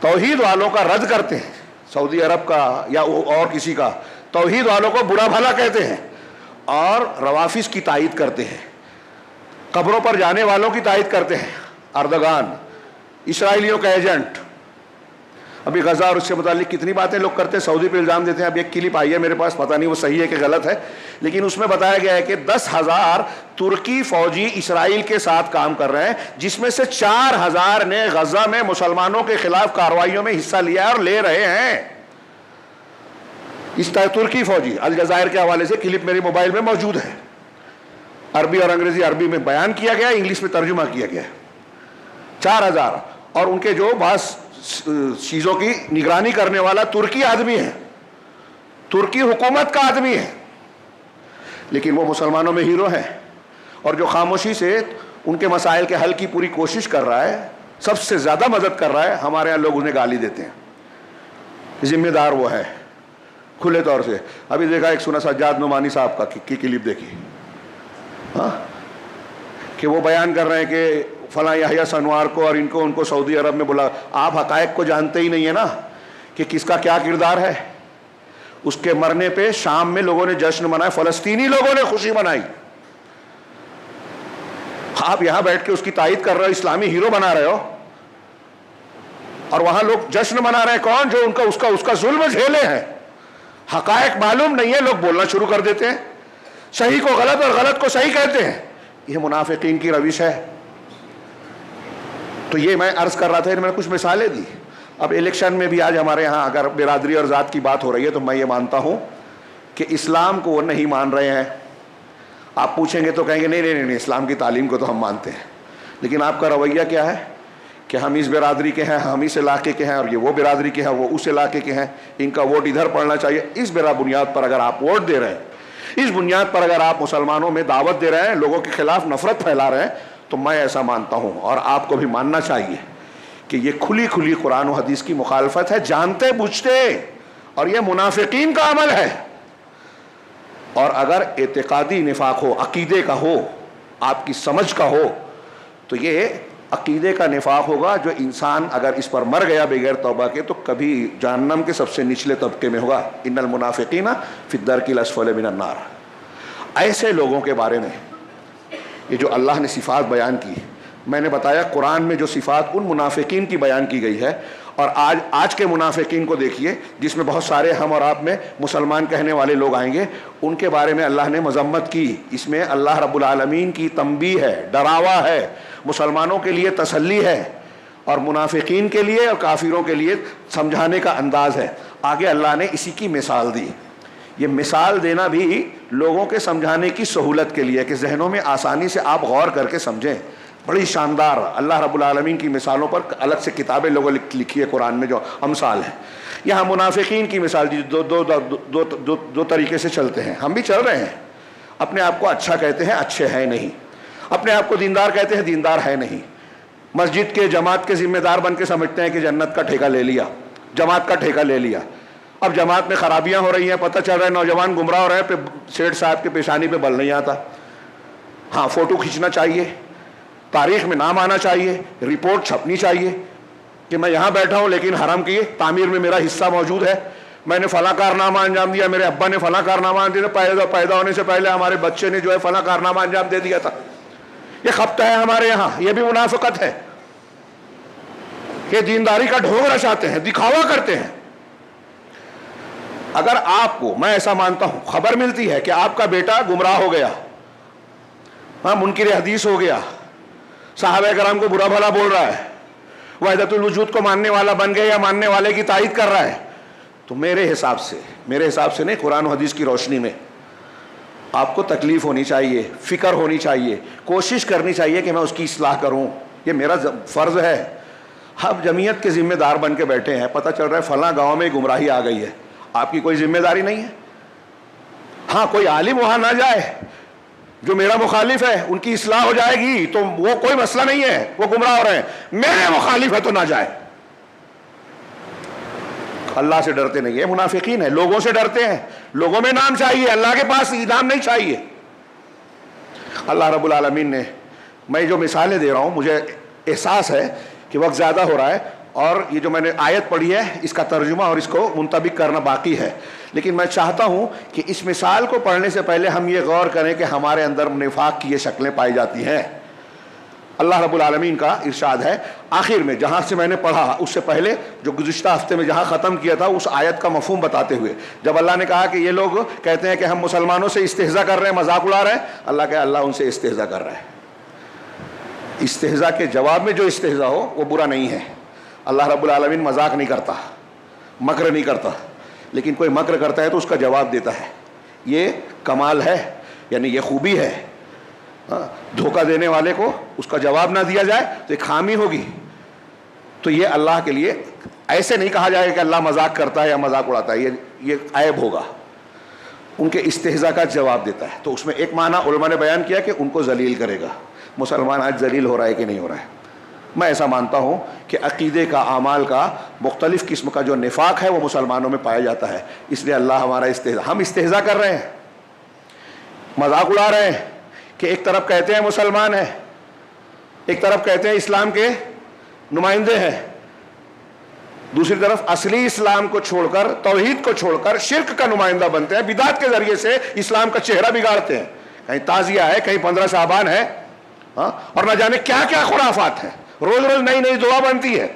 توحید والوں کا رد کرتے ہیں، سعودی عرب کا یا اور کسی کا، توحید والوں کو برا بھلا کہتے ہیں اور روافظ کی تائید کرتے ہیں، قبروں پر جانے والوں کی تائید کرتے ہیں، اردگان اسرائیلیوں کا ایجنٹ۔ ابھی غزہ اور اس سے متعلق کتنی باتیں لوگ کرتے ہیں، سعودی پہ الزام دیتے ہیں۔ اب ایک کلپ آئی ہے میرے پاس، پتہ نہیں وہ صحیح ہے کہ غلط ہے، لیکن اس میں بتایا گیا ہے کہ 10,000 ترکی فوجی اسرائیل کے ساتھ کام کر رہے ہیں، جس میں سے 4,000 نے غزہ میں مسلمانوں کے خلاف کارروائیوں میں حصہ لیا اور لے رہے ہیں۔ اس طرح ترکی فوجی، الجزائر کے حوالے سے کلپ میرے موبائل میں موجود ہے، عربی اور انگریزی، عربی میں بیان کیا گیا، انگلش میں ترجمہ کیا گیا ہے۔ 4,000، اور ان کے جو بعض چیزوں کی نگرانی کرنے والا ترکی آدمی ہے، ترکی حکومت کا آدمی ہے، لیکن وہ مسلمانوں میں ہیرو ہیں، اور جو خاموشی سے ان کے مسائل کے حل کی پوری کوشش کر رہا ہے، سب سے زیادہ مدد کر رہا ہے۔ ہمارے یہاں لوگ انہیں گالی دیتے ہیں، ذمہ دار وہ ہے کھلے طور سے۔ ابھی دیکھا ایک سنا سجاد نعمانی صاحب کا کی کلپ دیکھی، ہاں، کہ وہ بیان کر رہے ہیں کہ فلاں یحییٰ سنوار کو اور ان کو سعودی عرب میں بلا۔ آپ حقائق کو جانتے ہی نہیں ہے نا کہ کس کا کیا کردار ہے۔ اس کے مرنے پہ شام میں لوگوں نے جشن منایا، فلسطینی لوگوں نے خوشی منائی، آپ یہاں بیٹھ کے اس کی تائید کر رہے ہو، اسلامی ہیرو بنا رہے ہو۔ اور وہاں لوگ جشن منا رہے ہیں، کون؟ جو ان کا اس کا ظلم جھیلے ہیں، حقائق معلوم نہیں ہے، لوگ بولنا شروع کر دیتے ہیں، صحیح کو غلط اور غلط کو صحیح کہتے ہیں. یہ منافقین کی روش ہے. تو یہ میں عرض کر رہا تھا، میں نے کچھ مثالیں دی. اب الیکشن میں بھی آج ہمارے ہاں اگر برادری اور ذات کی بات ہو رہی ہے تو میں یہ مانتا ہوں کہ اسلام کو وہ نہیں مان رہے ہیں. آپ پوچھیں گے تو کہیں گے نہیں اسلام کی تعلیم کو تو ہم مانتے ہیں، لیکن آپ کا رویہ کیا ہے کہ ہم اس برادری کے ہیں، ہم اس علاقے کے ہیں، اور یہ وہ برادری کے ہیں، وہ اس علاقے کے ہیں، ان کا ووٹ ادھر پڑنا چاہیے. اس بنیاد پر اگر آپ ووٹ دے رہے ہیں، اس بنیاد پر اگر آپ مسلمانوں میں دعوت دے رہے ہیں، لوگوں کے خلاف نفرت پھیلا رہے ہیں، تو میں ایسا مانتا ہوں اور آپ کو بھی ماننا چاہیے کہ یہ کھلی کھلی قرآن و حدیث کی مخالفت ہے، جانتے بوجھتے، اور یہ منافقین کا عمل ہے. اور اگر اعتقادی نفاق ہو، عقیدے کا ہو، آپ کی سمجھ کا ہو، تو یہ عقیدے کا نفاق ہوگا جو انسان اگر اس پر مر گیا بغیر توبہ کے تو کبھی جہنم کے سب سے نچلے طبقے میں ہوگا. ان المنافقین فی الدرک الاسفل من النار. ایسے لوگوں کے بارے میں یہ جو اللہ نے صفات بیان کی، میں نے بتایا قرآن میں جو صفات ان منافقین کی بیان کی گئی ہے، اور آج کے منافقین کو دیکھیے جس میں بہت سارے ہم اور آپ میں مسلمان کہنے والے لوگ آئیں گے، ان کے بارے میں اللہ نے مذمت کی. اس میں اللہ رب العالمین کی تنبیہ ہے، ڈراوا ہے، مسلمانوں کے لیے تسلی ہے، اور منافقین کے لیے اور کافروں کے لیے سمجھانے کا انداز ہے. آگے اللہ نے اسی کی مثال دی. یہ مثال دینا بھی لوگوں کے سمجھانے کی سہولت کے لیے کہ ذہنوں میں آسانی سے آپ غور کر کے سمجھیں. بڑی شاندار اللہ رب العالمین کی مثالوں پر الگ سے کتابیں لوگوں لکھی ہے قرآن میں جو امثال ہیں. یہاں منافقین کی مثال دی. دو طریقے سے چلتے ہیں، ہم بھی چل رہے ہیں. اپنے آپ کو اچھا کہتے ہیں، اچھے ہیں نہیں. اپنے آپ کو دیندار کہتے ہیں، دیندار ہے نہیں. مسجد کے جماعت کے ذمہ دار بن کے سمجھتے ہیں کہ جنت کا ٹھیکہ لے لیا، جماعت کا ٹھیکہ لے لیا. اب جماعت میں خرابیاں ہو رہی ہیں، پتہ چل رہا ہے نوجوان گمراہ ہو رہے ہیں، سیٹھ صاحب کے پیشانی پہ بل نہیں آتا. ہاں فوٹو کھینچنا چاہیے، تاریخ میں نام آنا چاہیے، رپورٹ چھپنی چاہیے کہ میں یہاں بیٹھا ہوں لیکن حرم کی تعمیر میں میرا حصہ موجود ہے، میں نے فلاں کارنامہ انجام دیا، میرے ابا نے فلاں کارنامہ انجام دیا، پیدا ہونے سے پہلے ہمارے بچے نے جو ہے فلاں کارنامہ انجام دے دیا تھا. یہ خبطہ ہے ہمارے یہاں. یہ بھی منافقت ہے کہ دینداری کا ڈھونگ رچاتے ہیں، دکھاوا کرتے ہیں. اگر آپ کو، میں ایسا مانتا ہوں، خبر ملتی ہے کہ آپ کا بیٹا گمراہ ہو گیا، ہاں منکر حدیث ہو گیا، صحابہ کرام کو برا بھلا بول رہا ہے، وحدت الوجود کو ماننے والا بن گیا یا ماننے والے کی تائید کر رہا ہے، تو میرے حساب سے نہیں، قرآن و حدیث کی روشنی میں آپ کو تکلیف ہونی چاہیے، فکر ہونی چاہیے، کوشش کرنی چاہیے کہ میں اس کی اصلاح کروں. یہ میرا فرض ہے. اب جمعیت کے ذمہ دار بن کے بیٹھے ہیں، پتہ چل رہا ہے فلاں گاؤں میں گمراہی آ گئی ہے، آپ کی کوئی ذمہ داری نہیں ہے. ہاں کوئی عالم وہاں نہ جائے جو میرا مخالف ہے، ان کی اصلاح ہو جائے گی تو وہ کوئی مسئلہ نہیں ہے، وہ گمراہ ہو رہے ہیں، میرے مخالف ہے تو نہ جائے. اللہ سے ڈرتے نہیں ہے، منافقین ہے. لوگوں سے ڈرتے ہیں، لوگوں میں نام چاہیے، اللہ کے پاس انعام نہیں چاہیے. اللہ رب العالمین نے، میں جو مثالیں دے رہا ہوں مجھے احساس ہے کہ وقت زیادہ ہو رہا ہے، اور یہ جو میں نے آیت پڑھی ہے اس کا ترجمہ اور اس کو منطبق کرنا باقی ہے، لیکن میں چاہتا ہوں کہ اس مثال کو پڑھنے سے پہلے ہم یہ غور کریں کہ ہمارے اندر نفاق کی یہ شکلیں پائی جاتی ہیں. اللہ رب العالمین کا ارشاد ہے آخر میں، جہاں سے میں نے پڑھا اس سے پہلے جو گزشتہ ہفتے میں جہاں ختم کیا تھا اس آیت کا مفہوم بتاتے ہوئے، جب اللہ نے کہا کہ یہ لوگ کہتے ہیں کہ ہم مسلمانوں سے استہزاء کر رہے ہیں، مذاق اڑا رہے ہیں، اللہ کہے اللہ ان سے استہزاء کر رہا ہے. استہزاء کے جواب میں جو استہزاء ہو وہ برا نہیں ہے. اللہ رب العالمین مذاق نہیں کرتا، مکر نہیں کرتا، لیکن کوئی مکر کرتا ہے تو اس کا جواب دیتا ہے. یہ کمال ہے، یعنی یہ خوبی ہے. دھوکہ دینے والے کو اس کا جواب نہ دیا جائے تو ایک خامی ہوگی. تو یہ اللہ کے لیے ایسے نہیں کہا جائے کہ اللہ مذاق کرتا ہے یا مذاق اڑاتا ہے، یہ عیب ہوگا. ان کے استہزاء کا جواب دیتا ہے. تو اس میں ایک معنی علماء نے بیان کیا کہ ان کو ذلیل کرے گا. مسلمان آج ذلیل ہو رہا ہے کہ نہیں ہو رہا ہے؟ میں ایسا مانتا ہوں کہ عقیدے کا، اعمال کا، مختلف قسم کا جو نفاق ہے وہ مسلمانوں میں پایا جاتا ہے. اس لیے اللہ ہمارا ہم استہزاء کر رہے ہیں، مذاق اڑا رہے ہیں کہ ایک طرف کہتے ہیں مسلمان ہیں، ایک طرف کہتے ہیں اسلام کے نمائندے ہیں، دوسری طرف اصلی اسلام کو چھوڑ کر، توحید کو چھوڑ کر شرک کا نمائندہ بنتے ہیں، بدعت کے ذریعے سے اسلام کا چہرہ بگاڑتے ہیں. کہیں تعزیہ ہے، کہیں 15 شعبان ہے، اور نہ جانے کیا کیا خرافات ہیں. روز روز نئی نئی دعا بنتی ہے.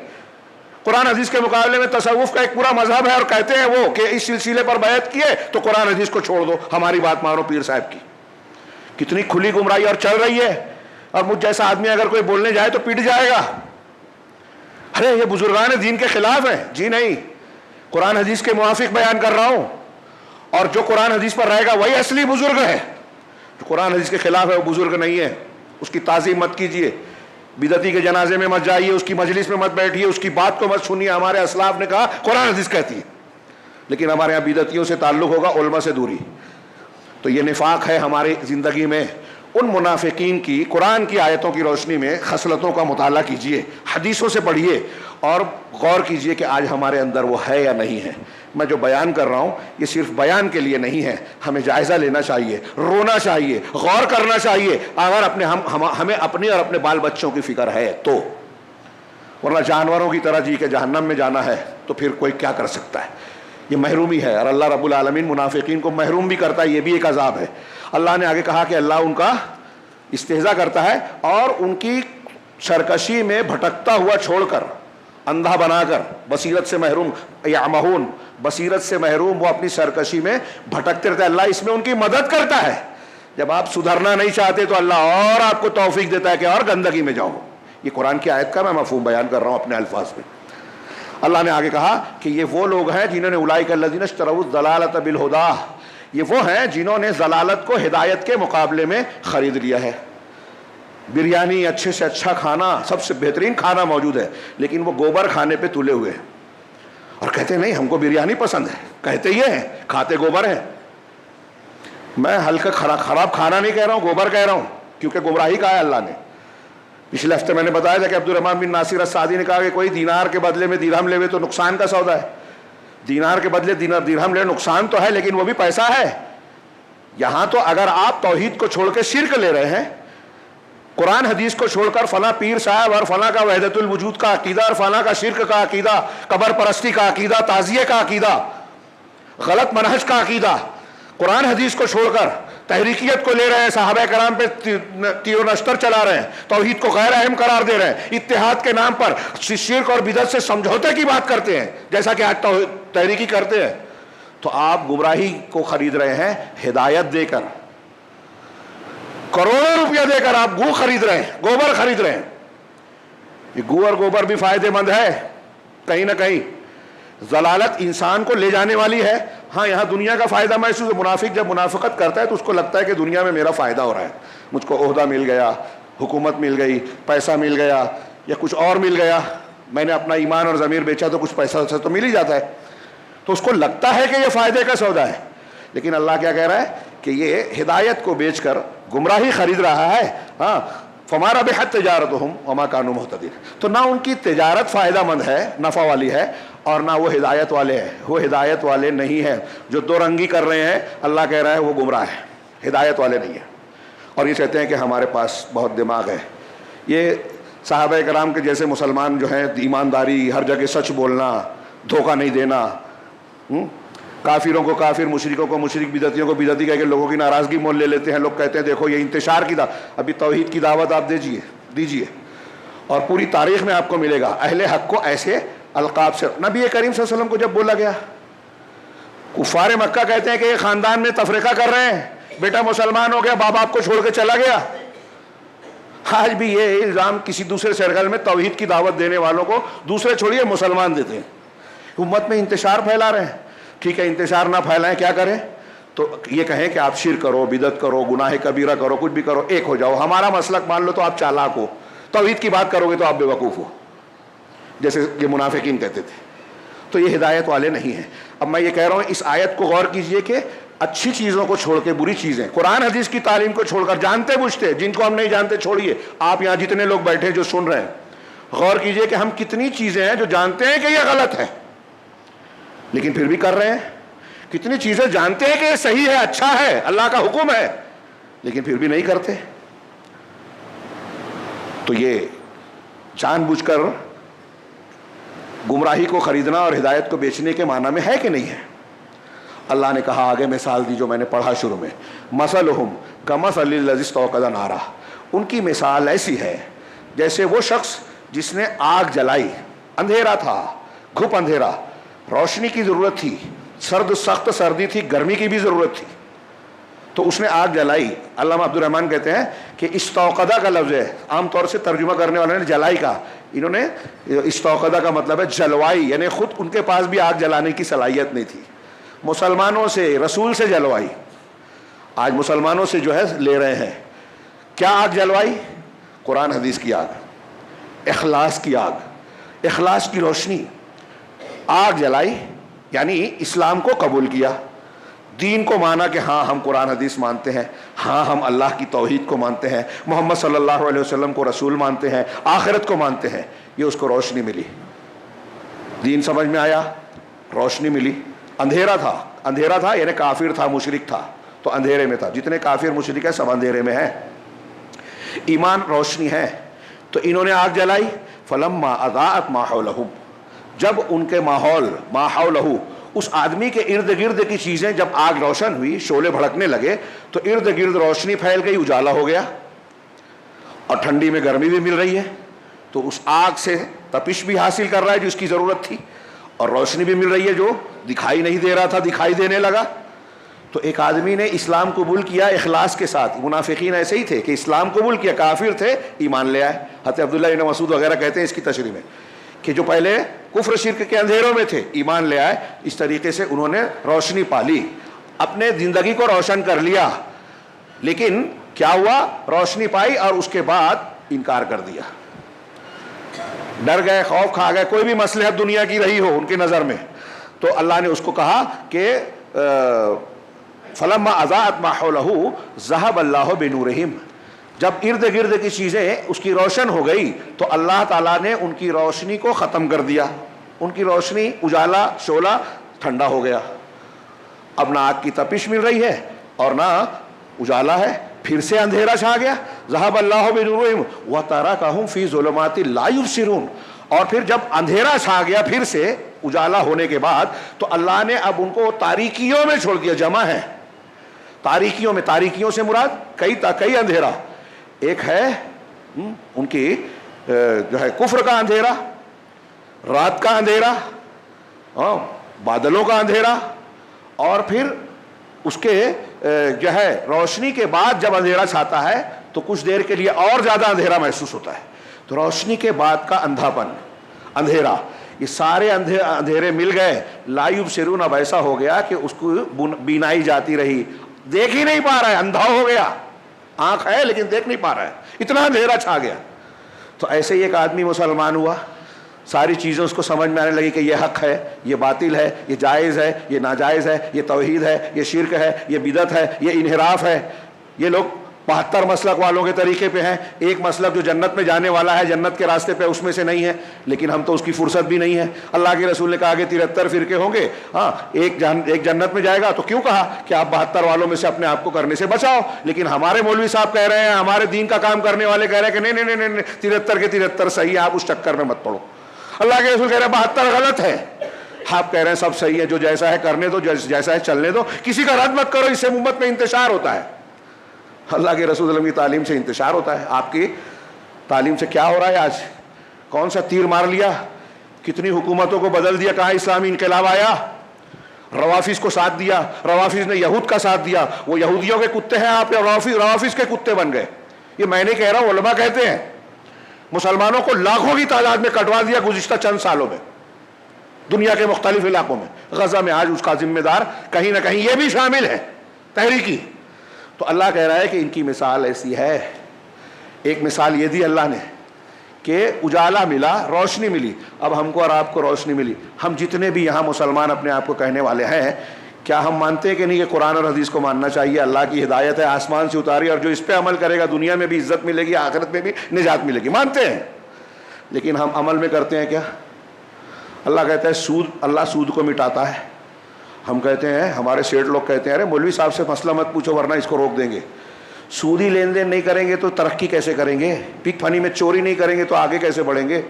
قرآن حدیث کے مقابلے میں تصوف کا ایک پورا مذہب ہے، اور کہتے ہیں وہ کہ اس سلسلے پر بیعت کیے تو قرآن حدیث کو چھوڑ دو، ہماری بات مانو پیر صاحب کی۔ کتنی کھلی گمراہی اور چل رہی ہے، اور مجھ جیسا آدمی اگر کوئی بولنے جائے تو پٹ جائے گا، ارے یہ بزرگان دین کے خلاف ہیں۔ جی نہیں، قرآن حدیث کے موافق بیان کر رہا ہوں، اور جو قرآن حدیث پر رہے گا وہی اصلی بزرگ ہے، جو قرآن حدیث کے خلاف ہے وہ بزرگ نہیں ہے۔ اس کی تعظیم مت کیجیے، بدعتی کے جنازے میں مت جائیے، اس کی مجلس میں مت بیٹھیے، اس کی بات کو مت سنیے۔ ہمارے اسلاف نے کہا قرآن حدیث کہتی ہے، لیکن ہمارے یہاں بدعتیوں سے تعلق ہوگا، علماء سے دوری۔ تو یہ نفاق ہے ہماری زندگی میں۔ ان منافقین کی قرآن کی آیتوں کی روشنی میں خصلتوں کا مطالعہ کیجئے، حدیثوں سے پڑھیے، اور غور کیجئے کہ آج ہمارے اندر وہ ہے یا نہیں ہے۔ میں جو بیان کر رہا ہوں یہ صرف بیان کے لیے نہیں ہے، ہمیں جائزہ لینا چاہیے، رونا چاہیے، غور کرنا چاہیے، اگر ہمیں اپنے اور اپنے بال بچوں کی فکر ہے تو، ورنہ جانوروں کی طرح جی کے جہنم میں جانا ہے تو پھر کوئی کیا کر سکتا ہے؟ یہ محرومی ہے، اور اللہ رب العالمین منافقین کو محروم بھی کرتا ہے، یہ بھی ایک عذاب ہے۔ اللہ نے آگے کہا کہ اللہ ان کا استہزاء کرتا ہے، اور ان کی سرکشی میں بھٹکتا ہوا چھوڑ کر، اندھا بنا کر، بصیرت سے محروم، یعمہون، بصیرت سے محروم، وہ اپنی سرکشی میں بھٹکتے رہتے ہیں۔ اللہ اس میں ان کی مدد کرتا ہے۔ جب آپ سدھرنا نہیں چاہتے تو اللہ اور آپ کو توفیق دیتا ہے کہ اور گندگی میں جاؤ۔ یہ قرآن کی آیت کا میں مفہوم بیان کر رہا ہوں اپنے الفاظ میں۔ اللہ نے آگے کہا کہ یہ وہ لوگ ہیں جنہوں نے اولئک الذین اشتروا الضلالۃ بالہدیٰ، یہ وہ ہیں جنہوں نے ضلالت کو ہدایت کے مقابلے میں خرید لیا ہے۔ بریانی، اچھے سے اچھا کھانا، سب سے بہترین کھانا موجود ہے، لیکن وہ گوبر کھانے پہ تلے ہوئے ہیں، اور کہتے نہیں ہم کو بریانی پسند ہے، کہتے یہ ہیں، کھاتے گوبر ہیں۔ میں ہلکا خراب کھانا نہیں کہہ رہا ہوں، گوبر کہہ رہا ہوں، کیونکہ گمراہی کہا ہے اللہ نے۔ پچھلے ہفتے میں نے بتایا تھا کہ عبدالرحمن بن ناصر السعدی نے کہا کہ کوئی دینار کے بدلے میں درہم لے تو نقصان کا سودا ہے۔ دینار کے بدلے درہم لے نقصان تو ہے، لیکن وہ بھی پیسہ ہے۔ یہاں تو اگر آپ توحید کو چھوڑ کے شرک لے رہے ہیں، قرآن حدیث کو چھوڑ کر فلاں پیر صاحب اور فلاں کا وحدت الوجود کا عقیدہ، اور فلاں کا شرک کا عقیدہ، قبر پرستی کا عقیدہ، تعزیے کا عقیدہ، غلط منہج کا عقیدہ، قرآن حدیث کو چھوڑ کر تحریکیت کو لے رہے ہیں، صحابہ کرام پہ تیر و نشتر چلا رہے ہیں، توحید کو غیر اہم قرار دے رہے ہیں، اتحاد کے نام پر شرک اور بدعت سے سمجھوتے کی بات کرتے ہیں، جیسا کہ آج تحریکی کرتے ہیں، تو آپ گمراہی کو خرید رہے ہیں ہدایت دے کر۔ کروڑوں روپیہ دے کر آپ گو خرید رہے ہیں، گوبر خرید رہے ہیں۔ یہ گو اور گوبر بھی فائدے مند ہے کہیں نہ کہیں، ضلالت انسان کو لے جانے والی ہے۔ ہاں یہاں دنیا کا فائدہ محسوس، منافق جب منافقت کرتا ہے تو اس کو لگتا ہے کہ دنیا میں میرا فائدہ ہو رہا ہے، مجھ کو عہدہ مل گیا، حکومت مل گئی، پیسہ مل گیا، یا کچھ اور مل گیا، میں نے اپنا ایمان اور ضمیر بیچا تو کچھ پیسہ تو مل ہی جاتا ہے، تو اس کو لگتا ہے کہ یہ فائدے کا سودا ہے۔ لیکن اللہ کیا کہہ رہا ہے کہ یہ ہدایت کو بیچ کر گمراہی خرید رہا ہے۔ ہاں فما ربحت تجارتہم وما کانوا مہتدین، تو نہ ان کی تجارت فائدہ مند ہے، نفع والی ہے، اور نہ وہ ہدایت والے ہیں، وہ ہدایت والے نہیں ہیں۔ جو دو رنگی کر رہے ہیں اللہ کہہ رہا ہے وہ گمراہ ہے، ہدایت والے نہیں ہیں۔ اور یہ کہتے ہیں کہ ہمارے پاس بہت دماغ ہے۔ یہ صحابہ کرام کے جیسے مسلمان جو ہیں، ایمانداری، ہر جگہ سچ بولنا، دھوکہ نہیں دینا، کافروں کو کافر، مشرکوں کو مشرک، بدعتیوں کو بدعتی کہہ کے لوگوں کی ناراضگی مول لے لیتے ہیں۔ لوگ کہتے ہیں دیکھو یہ انتشار کی ابھی توحید کی دعوت آپ دیجیے، اور پوری تاریخ میں آپ کو ملے گا اہل حق کو ایسے القاب سے۔ نبی کریم صلی اللہ علیہ وسلم کو جب بولا گیا، کفار مکہ کہتے ہیں کہ یہ خاندان میں تفرقہ کر رہے ہیں، بیٹا مسلمان ہو گیا، باپ باپ کو چھوڑ کے چلا گیا۔ آج بھی یہ الزام کسی دوسرے سرکل میں توحید کی دعوت دینے والوں کو، دوسرے چھوڑیے مسلمان دیتے ہیں، امت میں انتشار پھیلا رہے ہیں۔ ٹھیک ہے انتشار نہ پھیلائیں، کیا کریں؟ تو یہ کہیں کہ آپ شرک کرو، بدعت کرو، گناہ کبیرہ کرو، کچھ بھی کرو، ایک ہو جاؤ، ہمارا مسلک مان لو تو آپ چالاک ہو، توحید کی بات کرو گے تو آپ بے وقوف ہو، جیسے یہ منافقین کہتے تھے۔ تو یہ ہدایت والے نہیں ہیں۔ اب میں یہ کہہ رہا ہوں اس آیت کو غور کیجئے کہ اچھی چیزوں کو چھوڑ کے بری چیزیں، قرآن حدیث کی تعلیم کو چھوڑ کر، جانتے بوجھتے، جن کو ہم نہیں جانتے چھوڑیے، آپ یہاں جتنے لوگ بیٹھے جو سن رہے ہیں، غور کیجئے کہ ہم کتنی چیزیں ہیں جو جانتے ہیں کہ یہ غلط ہے لیکن پھر بھی کر رہے ہیں، کتنی چیزیں جانتے ہیں کہ یہ صحیح ہے، اچھا ہے، اللہ کا حکم ہے، لیکن پھر بھی نہیں کرتے۔ تو یہ جان بوجھ کر گمراہی کو خریدنا اور ہدایت کو بیچنے کے معنی میں ہے کہ نہیں ہے؟ اللہ نے کہا آگے مثال دی جو میں نے پڑھا شروع میں، مثلہم کمثل الذی استوقد نارا، ان کی مثال ایسی ہے جیسے وہ شخص جس نے آگ جلائی، اندھیرا تھا, گھپ اندھیرا, روشنی کی ضرورت تھی, سخت سردی تھی, گرمی کی بھی ضرورت تھی, تو اس نے آگ جلائی. علامہ عبد الرحمن کہتے ہیں کہ استوقدہ کا لفظ ہے, عام طور سے ترجمہ کرنے والے نے جلائی کا, انہوں نے استوقدہ کا مطلب ہے جلوائی, یعنی خود ان کے پاس بھی آگ جلانے کی صلاحیت نہیں تھی, مسلمانوں سے, رسول سے جلوائی. آج مسلمانوں سے جو ہے لے رہے ہیں. کیا آگ جلوائی؟ قرآن حدیث کی آگ, اخلاص کی آگ, اخلاص کی روشنی. آگ جلائی یعنی اسلام کو قبول کیا, دین کو مانا کہ ہاں ہم قرآن حدیث مانتے ہیں, ہاں ہم اللہ کی توحید کو مانتے ہیں, محمد صلی اللہ علیہ وسلم کو رسول مانتے ہیں, آخرت کو مانتے ہیں. یہ اس کو روشنی ملی, دین سمجھ میں آیا, روشنی ملی. اندھیرا تھا یعنی کافر تھا, مشرک تھا, تو اندھیرے میں تھا. جتنے کافر مشرک ہیں سب اندھیرے میں ہیں. ایمان روشنی ہے. تو انہوں نے آگ جلائی. فلما اضاءت ما حولهم, جب ان کے ماحول, ما حوله, اس آدمی کے ارد گرد کی چیزیں جب آگ روشن ہوئی, شعلے بھڑکنے لگے, تو ارد گرد روشنی پھیل گئی, اجالا ہو گیا. اور ٹھنڈی میں گرمی بھی مل رہی ہے, تو اس آگ سے تپش بھی حاصل کر رہا ہے جو اس کی ضرورت تھی, اور روشنی بھی مل رہی ہے جو دکھائی نہیں دے رہا تھا, دکھائی دینے لگا. تو ایک آدمی نے اسلام قبول کیا اخلاص کے ساتھ. منافقین ایسے ہی تھے کہ اسلام قبول کیا, کافر تھے, ایمان لے آئے. حضرت عبداللہ بن مسعود وغیرہ کہتے ہیں اس کی تشریح میں کہ جو پہلے کفر شرک کے اندھیروں میں تھے ایمان لے آئے. اس طریقے سے انہوں نے روشنی پالی, اپنے زندگی کو روشن کر لیا. لیکن کیا ہوا؟ روشنی پائی اور اس کے بعد انکار کر دیا, ڈر گئے, خوف کھا گئے. کوئی بھی مصلحت دنیا کی رہی ہو ان کی نظر میں, تو اللہ نے اس کو کہا کہ فلما اضاءت ما حوله ذهب الله بنورهم, جب ارد گرد کی چیزیں اس کی روشن ہو گئی تو اللہ تعالیٰ نے ان کی روشنی کو ختم کر دیا. ان کی روشنی, اجالا, شعلہ ٹھنڈا ہو گیا. اب نہ آگ کی تپش مل رہی ہے اور نہ اجالا ہے, پھر سے اندھیرا چھا گیا. ذهب الله بنورهم وتركهم في ظلمات لا يبصرون, اور پھر جب اندھیرا چھا گیا پھر سے اجالا ہونے کے بعد, تو اللہ نے اب ان کو تاریکیوں میں چھوڑ دیا. جمع ہے تاریکیوں میں, تاریکیوں سے مراد کئی اندھیرا. ایک ہے ان کی جو ہے کفر کا اندھیرا, رات کا اندھیرا, بادلوں کا اندھیرا, اور پھر اس کے جو ہے روشنی کے بعد جب اندھیرا چھاتا ہے تو کچھ دیر کے لیے اور زیادہ اندھیرا محسوس ہوتا ہے. تو روشنی کے بعد کا اندھاپن, اندھیرا, یہ سارے اندھیرے مل گئے. لا یبصرون, اب ایسا ہو گیا کہ اس کو بینائی جاتی رہی, دیکھ ہی نہیں پا رہا ہے, اندھا ہو گیا. آنکھ ہے لیکن دیکھ نہیں پا رہا ہے, اتنا اندھیرا چھا گیا. تو ایسے ہی ایک آدمی مسلمان ہوا, ساری چیزیں اس کو سمجھ میں آنے لگی کہ یہ حق ہے, یہ باطل ہے, یہ جائز ہے, یہ ناجائز ہے, یہ توحید ہے, یہ شرک ہے, یہ بدعت ہے, یہ انحراف ہے. یہ لوگ 72 مسلک والوں کے طریقے پہ ہیں. ایک مسلک جو جنت میں جانے والا ہے, جنت کے راستے پہ, اس میں سے نہیں ہے, لیکن ہم تو اس کی فرصت بھی نہیں ہے. اللہ کے رسول نے کہا کہ 73 فرقے ہوں گے, ہاں ایک جنت میں جائے گا. تو کیوں کہا کہ آپ 72 والوں میں سے اپنے آپ کو کرنے سے بچاؤ. لیکن ہمارے مولوی صاحب کہہ رہے ہیں, ہمارے دین کا کام کرنے والے کہہ رہے ہیں کہ نہیں نہیں نہیں, 73 کے 73 صحیح ہے, آپ اس چکر میں مت پڑو. اللہ کے رسول کہہ رہے ہیں 72 غلط ہے, آپ کہہ رہے ہیں سب صحیح ہے, جو جیسا ہے کرنے دو, جیسا ہے چلنے دو, کسی کا رد مت کرو, اس سے امت میں انتشار ہوتا ہے. اللہ کے رسول اللہ کی تعلیم سے انتشار ہوتا ہے. آپ کی تعلیم سے کیا ہو رہا ہے آج؟ کون سا تیر مار لیا, کتنی حکومتوں کو بدل دیا, کہاں اسلامی انقلاب آیا, روافظ کو ساتھ دیا, روافظ نے یہود کا ساتھ دیا, وہ یہودیوں کے کتے ہیں, آپ روافظ کے کتے بن گئے. یہ میں نہیں کہہ رہا ہوں, علماء کہتے ہیں. مسلمانوں کو لاکھوں کی تعداد میں کٹوا دیا گزشتہ چند سالوں میں دنیا کے مختلف علاقوں میں. غزہ میں آج اس کا ذمہ دار کہیں نہ کہیں یہ بھی شامل ہے, تحریکی. تو اللہ کہہ رہا ہے کہ ان کی مثال ایسی ہے. ایک مثال یہ دی اللہ نے کہ اجالا ملا, روشنی ملی. اب ہم کو اور آپ کو روشنی ملی. ہم جتنے بھی یہاں مسلمان اپنے آپ کو کہنے والے ہیں, کیا ہم مانتے ہیں کہ نہیں کہ قرآن اور حدیث کو ماننا چاہیے, اللہ کی ہدایت ہے, آسمان سے اتاری, اور جو اس پہ عمل کرے گا دنیا میں بھی عزت ملے گی, آخرت میں بھی نجات ملے گی؟ مانتے ہیں. لیکن ہم عمل میں کرتے ہیں کیا؟ اللہ کہتا ہے سود, اللہ سود کو مٹاتا ہے. ہم کہتے ہیں, ہمارے سیٹ لوگ کہتے ہیں, ارے مولوی صاحب سے مسئلہ مت پوچھو ورنہ اس کو روک دیں گے. سودی لین دین نہیں کریں گے تو ترقی کیسے کریں گے؟ پک پھنی میں چوری نہیں کریں گے تو آگے کیسے بڑھیں گے؟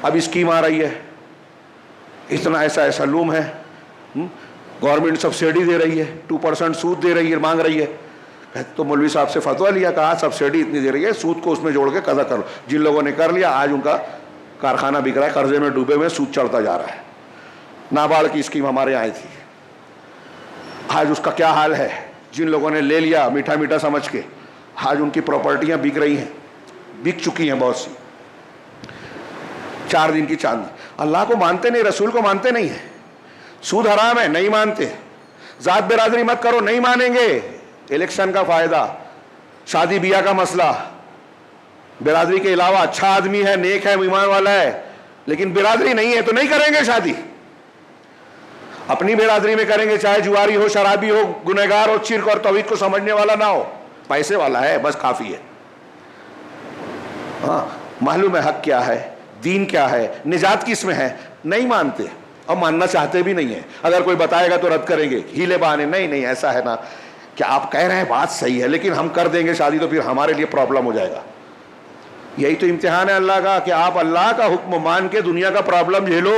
اب اسکیم آ رہی ہے, اتنا ایسا لوم ہے, گورنمنٹ سبسڈی دے رہی ہے, 2% سود دے رہی ہے, مانگ رہی ہے. تو مولوی صاحب سے فتویٰ لیا, کہا سبسڈی اتنی دے رہی ہے, سود کو اس میں جوڑ کے قضا کرو. جن لوگوں نے کر لیا آج ان کا کارخانہ بک رہا ہے, قرضے میں ڈوبے ہوئے, سود چڑھتا جا رہا ہے. ناباڑ کی اسکیم ہمارے یہاں آئی تھی, آج اس کا کیا حال ہے. جن لوگوں نے لے لیا میٹھا میٹھا سمجھ کے, آج ان کی پراپرٹیاں بک رہی ہیں, بک چکی ہیں بہت سی. 4 دن کی چاند. اللہ کو مانتے نہیں, رسول کو مانتے نہیں ہیں. سود حرام ہے, نہیں مانتے. ذات برادری مت کرو, نہیں مانیں گے. الیکشن کا فائدہ, شادی بیاہ کا مسئلہ, برادری کے علاوہ اچھا آدمی ہے, نیک ہے, ایمان والا ہے, لیکن برادری نہیں ہے تو نہیں کریں گے شادی. اپنی برادری میں کریں گے, چاہے جواری ہو, شرابی ہو, گنہگار ہو, شرک اور توحید کو سمجھنے والا نہ ہو, پیسے والا ہے بس کافی ہے. ہاں, معلوم ہے حق کیا ہے, دین کیا ہے, نجات کس میں ہے. نہیں مانتے اور ماننا چاہتے بھی نہیں ہیں. اگر کوئی بتائے گا تو رد کریں گے, ہیلے بہانے. نہیں ایسا ہے نا کہ آپ کہہ رہے ہیں بات صحیح ہے, لیکن ہم کر دیں گے شادی تو پھر ہمارے لیے پرابلم ہو جائے گا. یہی تو امتحان ہے اللہ کا, کہ آپ اللہ کا حکم مان کے دنیا کا پرابلم جھیلو.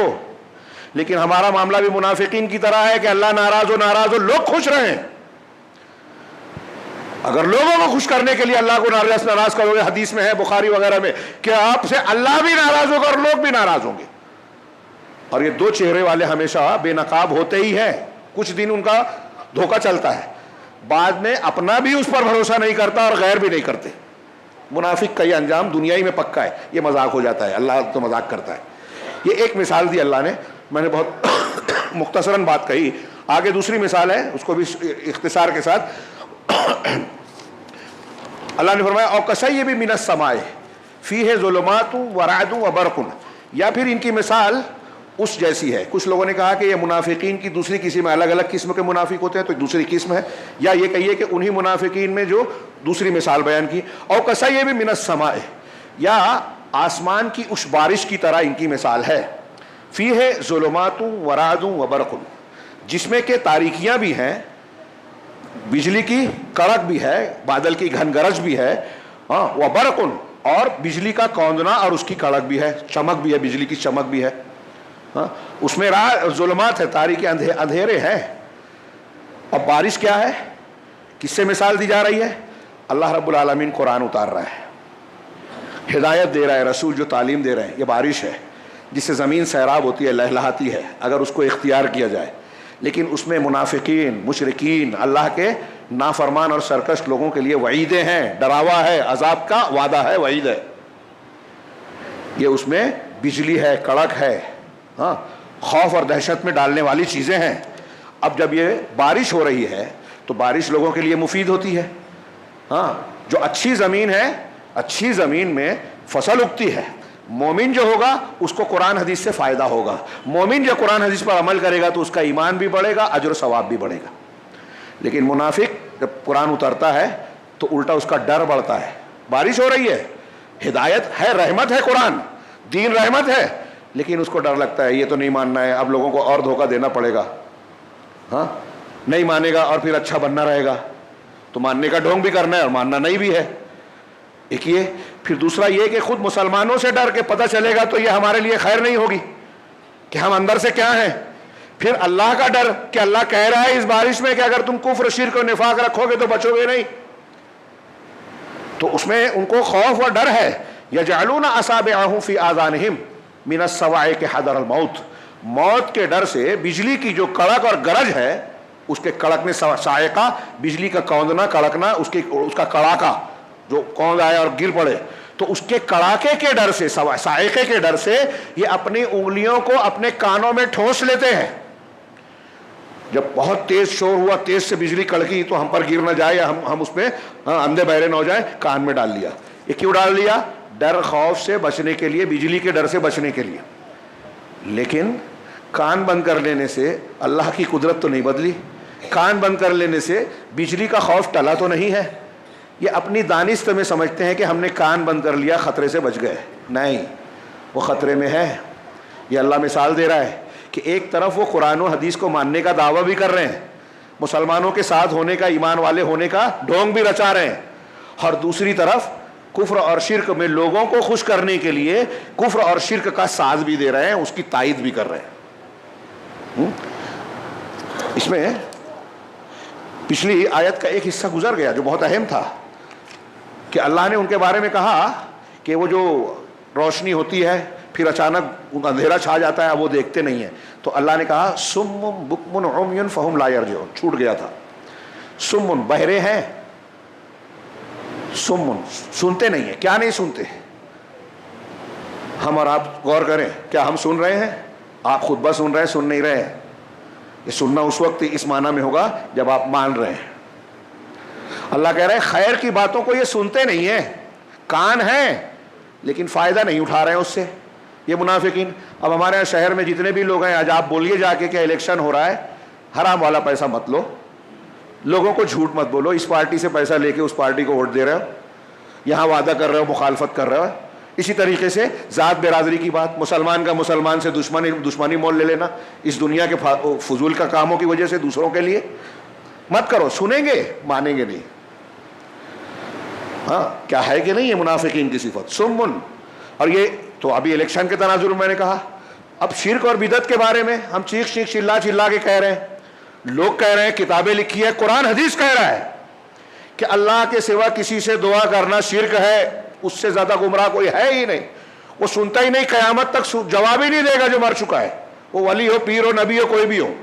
لیکن ہمارا معاملہ بھی منافقین کی طرح ہے کہ اللہ ناراض ہو, لوگ خوش رہیں. اگر لوگوں کو خوش کرنے کے لیے اللہ کو ناراض کرو گے, حدیث میں ہے بخاری وغیرہ میں کہ آپ سے اللہ بھی ناراض ہوگا اور لوگ بھی ناراض ہوں گے. اور یہ 2 چہرے والے ہمیشہ بے نقاب ہوتے ہی ہیں. کچھ دن ان کا دھوکہ چلتا ہے, بعد میں اپنا بھی اس پر بھروسہ نہیں کرتا اور غیر بھی نہیں کرتے. منافق کا یہ انجام دنیا ہی میں پکا ہے. یہ مذاق ہو جاتا ہے, اللہ تو مذاق کرتا ہے. یہ ایک مثال دی اللہ نے, میں نے بہت مختصراً بات کہی. آگے دوسری مثال ہے, اس کو بھی اختصار کے ساتھ. اللہ نے فرمایا او کصیب من السماء فیہ ظلمات ورعد وبرق, یا پھر ان کی مثال اس جیسی ہے. کچھ لوگوں نے کہا کہ یہ منافقین کی دوسری قسم ہے, الگ الگ قسم کے منافق ہوتے ہیں تو دوسری قسم ہے, یا یہ کہیے کہ انہی منافقین میں جو دوسری مثال بیان کی. او کصیب من السماء, یا آسمان کی اس بارش کی طرح ان کی مثال ہے. فیہ ظلمات ورعد وبرق, جس میں کہ تاریکیاں بھی ہیں, بجلی کی کڑک بھی ہے, بادل کی گھن گرج بھی ہے, ہاں, وبرق, اور بجلی کا کوندنا اور اس کی کڑک بھی ہے, چمک بھی ہے, بجلی کی چمک بھی ہے. ہاں, اس میں ظلمات ہے, تاریکی اندھیرے ہیں. اب بارش کیا ہے, کس سے مثال دی جا رہی ہے؟ اللہ رب العالمین قرآن اتار رہا ہے, ہدایت دے رہا ہے, رسول جو تعلیم دے رہے ہیں. یہ بارش ہے جس سے زمین سیراب ہوتی ہے, لہلہاتی ہے اگر اس کو اختیار کیا جائے. لیکن اس میں منافقین, مشرکین, اللہ کے نافرمان اور سرکش لوگوں کے لیے وعیدیں ہیں, ڈراوا ہے, عذاب کا وعدہ ہے, وعید ہے. یہ اس میں بجلی ہے, کڑک ہے, ہاں, خوف اور دہشت میں ڈالنے والی چیزیں ہیں. اب جب یہ بارش ہو رہی ہے تو بارش لوگوں کے لیے مفید ہوتی ہے. ہاں, جو اچھی زمین ہے, اچھی زمین میں فصل اگتی ہے. مومن جو ہوگا اس کو قرآن حدیث سے فائدہ ہوگا. مومن جو قرآن حدیث پر عمل کرے گا تو اس کا ایمان بھی بڑھے گا, اجر و ثواب بھی بڑھے گا. لیکن منافق جب قرآن اترتا ہے تو الٹا اس کا ڈر بڑھتا ہے. بارش ہو رہی ہے, ہدایت ہے, رحمت ہے, قرآن دین رحمت ہے, لیکن اس کو ڈر لگتا ہے یہ تو نہیں ماننا ہے, اب لوگوں کو اور دھوکہ دینا پڑے گا. ہاں, نہیں مانے گا اور پھر اچھا بننا رہے گا, تو ماننے کا ڈھونگ بھی کرنا ہے اور ماننا نہیں بھی ہے. ایک یہ, پھر دوسرا یہ کہ خود مسلمانوں سے ڈر کے پتہ چلے گا تو یہ ہمارے لیے خیر نہیں ہوگی کہ ہم اندر سے کیا ہیں. پھر اللہ کا ڈر کہ اللہ کہہ رہا ہے اس بارش میں کہ اگر تم کفر, شرک و نفاق رکھو گے تو بچو گے نہیں. تو اس میں ان کو خوف اور ڈر ہے. یجعلون اصابعهم فی آذانہم من الصواعق حذر الموت, موت کے ڈر سے بجلی کی جو کڑک اور گرج ہے, اس کے کڑکنے, صاعقہ بجلی کا کوندنا, کڑکنا, اس کا کڑاکا جو کوند آئے اور گر پڑے, تو اس کے کڑاکے کے ڈر سے, صاعقے کے ڈر سے یہ اپنی انگلیوں کو اپنے کانوں میں ٹھونس لیتے ہیں. جب بہت تیز شور ہوا, تیز سے بجلی کڑکی تو ہم پر گر نہ جائے یا ہم اس میں اندھے بہرے نہ ہو جائیں, کان میں ڈال لیا. یہ کیوں ڈال لیا؟ ڈر خوف سے بچنے کے لیے, بجلی کے ڈر سے بچنے کے لیے. لیکن کان بند کر لینے سے اللہ کی قدرت تو نہیں بدلی, کان بند کر لینے سے بجلی کا خوف ٹلا تو نہیں ہے. یہ اپنی دانست میں سمجھتے ہیں کہ ہم نے کان بند کر لیا خطرے سے بچ گئے. نہیں, وہ خطرے میں ہے. یہ اللہ مثال دے رہا ہے کہ ایک طرف وہ قرآن و حدیث کو ماننے کا دعویٰ بھی کر رہے ہیں, مسلمانوں کے ساتھ ہونے کا, ایمان والے ہونے کا ڈھونگ بھی رچا رہے ہیں, اور دوسری طرف کفر اور شرک میں لوگوں کو خوش کرنے کے لیے کفر اور شرک کا ساز بھی دے رہے ہیں, اس کی تائید بھی کر رہے ہیں. اس میں پچھلی آیت کا ایک حصہ گزر گیا جو بہت اہم تھا, کہ اللہ نے ان کے بارے میں کہا کہ وہ جو روشنی ہوتی ہے پھر اچانک اندھیرا چھا جاتا ہے، وہ دیکھتے نہیں ہیں. تو اللہ نے کہا صم بکم عمی فہم لا یرجعون، چھوٹ گیا تھا. صم بہرے ہیں، صم سنتے نہیں ہیں. کیا نہیں سنتے؟ ہم اور آپ غور کریں، کیا ہم سن رہے ہیں؟ آپ خطبہ سن رہے ہیں، سن نہیں رہے ہیں. یہ سننا اس وقت اس معنی میں ہوگا جب آپ مان رہے ہیں. اللہ کہہ رہے ہیں خیر کی باتوں کو یہ سنتے نہیں ہیں، کان ہیں لیکن فائدہ نہیں اٹھا رہے ہیں اس سے. یہ منافقین. اب ہمارے یہاں شہر میں جتنے بھی لوگ ہیں، آج آپ بولیے جا کے کہ الیکشن ہو رہا ہے، حرام والا پیسہ مت لو، لوگوں کو جھوٹ مت بولو، اس پارٹی سے پیسہ لے کے اس پارٹی کو ووٹ دے رہے ہو، یہاں وعدہ کر رہے ہو، مخالفت کر رہے ہو. اسی طریقے سے ذات برادری کی بات، مسلمان کا مسلمان سے دشمنی مول لے لینا، اس دنیا کے فضول کا کاموں کی وجہ سے دوسروں کے لیے مت کرو. سنیں گے، مانیں گے نہیں. ہاں کیا ہے کہ نہیں یہ منافقین کی صفت، سمن. اور یہ تو ابھی الیکشن کے تناظر میں نے کہا. اب شرک اور بدعت کے بارے میں ہم چیخ چلا کے کہہ رہے ہیں. لوگ کہہ رہے ہیں، کتابیں لکھی ہے، قرآن حدیث کہہ رہا ہے کہ اللہ کے سوا کسی سے دعا کرنا شرک ہے. اس سے زیادہ گمراہ کوئی ہے ہی نہیں. وہ سنتا ہی نہیں، قیامت تک جواب ہی نہیں دے گا جو مر چکا ہے. وہ ولی ہو، پیر ہو، نبی ہو، کوئی بھی ہو.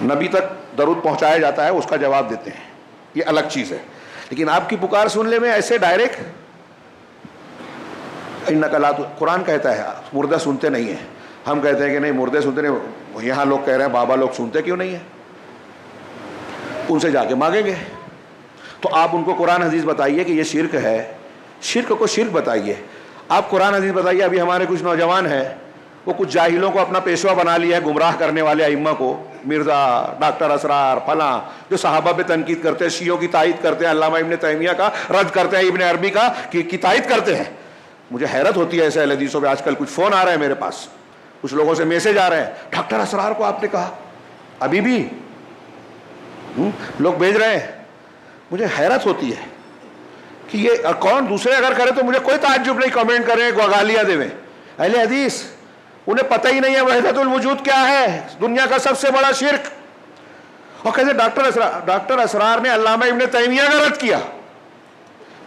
نبی تک درود پہنچایا جاتا ہے، اس کا جواب دیتے ہیں، یہ الگ چیز ہے. لیکن آپ کی پکار سن لے میں ایسے ڈائریکٹ، قرآن کہتا ہے مردہ سنتے نہیں ہیں. ہم کہتے ہیں کہ نہیں مردے سنتے نہیں. یہاں لوگ کہہ رہے ہیں بابا لوگ سنتے کیوں نہیں ہیں؟ ان سے جا کے مانگیں گے. تو آپ ان کو قرآن حدیث بتائیے کہ یہ شرک ہے، شرک کو شرک بتائیے. آپ قرآن حدیث بتائیے. ابھی ہمارے کچھ نوجوان ہیں، وہ کچھ جاہلوں کو اپنا پیشوا بنا لیا ہے، گمراہ کرنے والے ائمہ کو، مرزا، ڈاکٹر اسرار، فلاں، جو صحابہ پہ تنقید کرتے ہیں، شیعوں کی تائید کرتے ہیں، علامہ ابن تیمیہ کا رد کرتے ہیں، ابن عربی کا کی تائید کرتے ہیں. مجھے حیرت ہوتی ہے ایسے اہل حدیثوں پہ. آج کل کچھ فون آ رہے ہیں میرے پاس، کچھ لوگوں سے میسج آ رہے ہیں، ڈاکٹر اسرار کو آپ نے کہا، ابھی بھی لوگ بھیج رہے ہیں. مجھے حیرت ہوتی ہے کہ یہ کون دوسرے اگر کرے تو مجھے کوئی تعجب نہیں، کمنٹ کریں، گالیاں دیں. اہل حدیث انہیں پتہ ہی نہیں ہے وحدت الوجود کیا ہے، دنیا کا سب سے بڑا شرک. اور کہتے ڈاکٹر اسرار نے علامہ ابن تیمیہ کا رد کیا.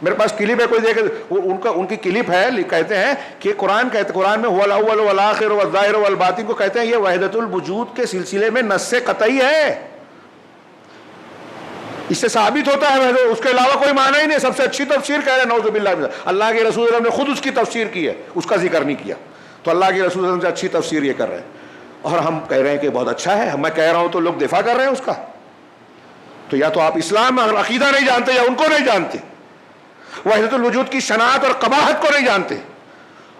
میرے پاس کلپ ہے، کوئی دیکھے ان کی کلپ ہے. کہتے ہیں کہ قرآن میں هو الاول والآخر والظاہر والباطن کو کہتے ہیں یہ وحدت الوجود کے سلسلے میں نص قطعی ہے. اس سے ثابت ہوتا ہے، اس کے علاوہ کوئی معنی ہی نہیں. سب سے اچھی تفسیر کہہ رہے ہیں، نعوذ باللہ. اللہ کے رسول نے خود اس کی تفسیر کی ہے، اس کا ذکر نہیں کیا. تو اللہ کے رسول سے اچھی تفسیر یہ کر رہے ہیں، اور ہم کہہ رہے ہیں کہ بہت اچھا ہے. میں کہہ رہا ہوں تو لوگ دفاع کر رہے ہیں اس کا. تو یا تو آپ اسلام اور عقیدہ نہیں جانتے، یا ان کو نہیں جانتے، وحدت الوجود کی شناعت اور قباحت کو نہیں جانتے.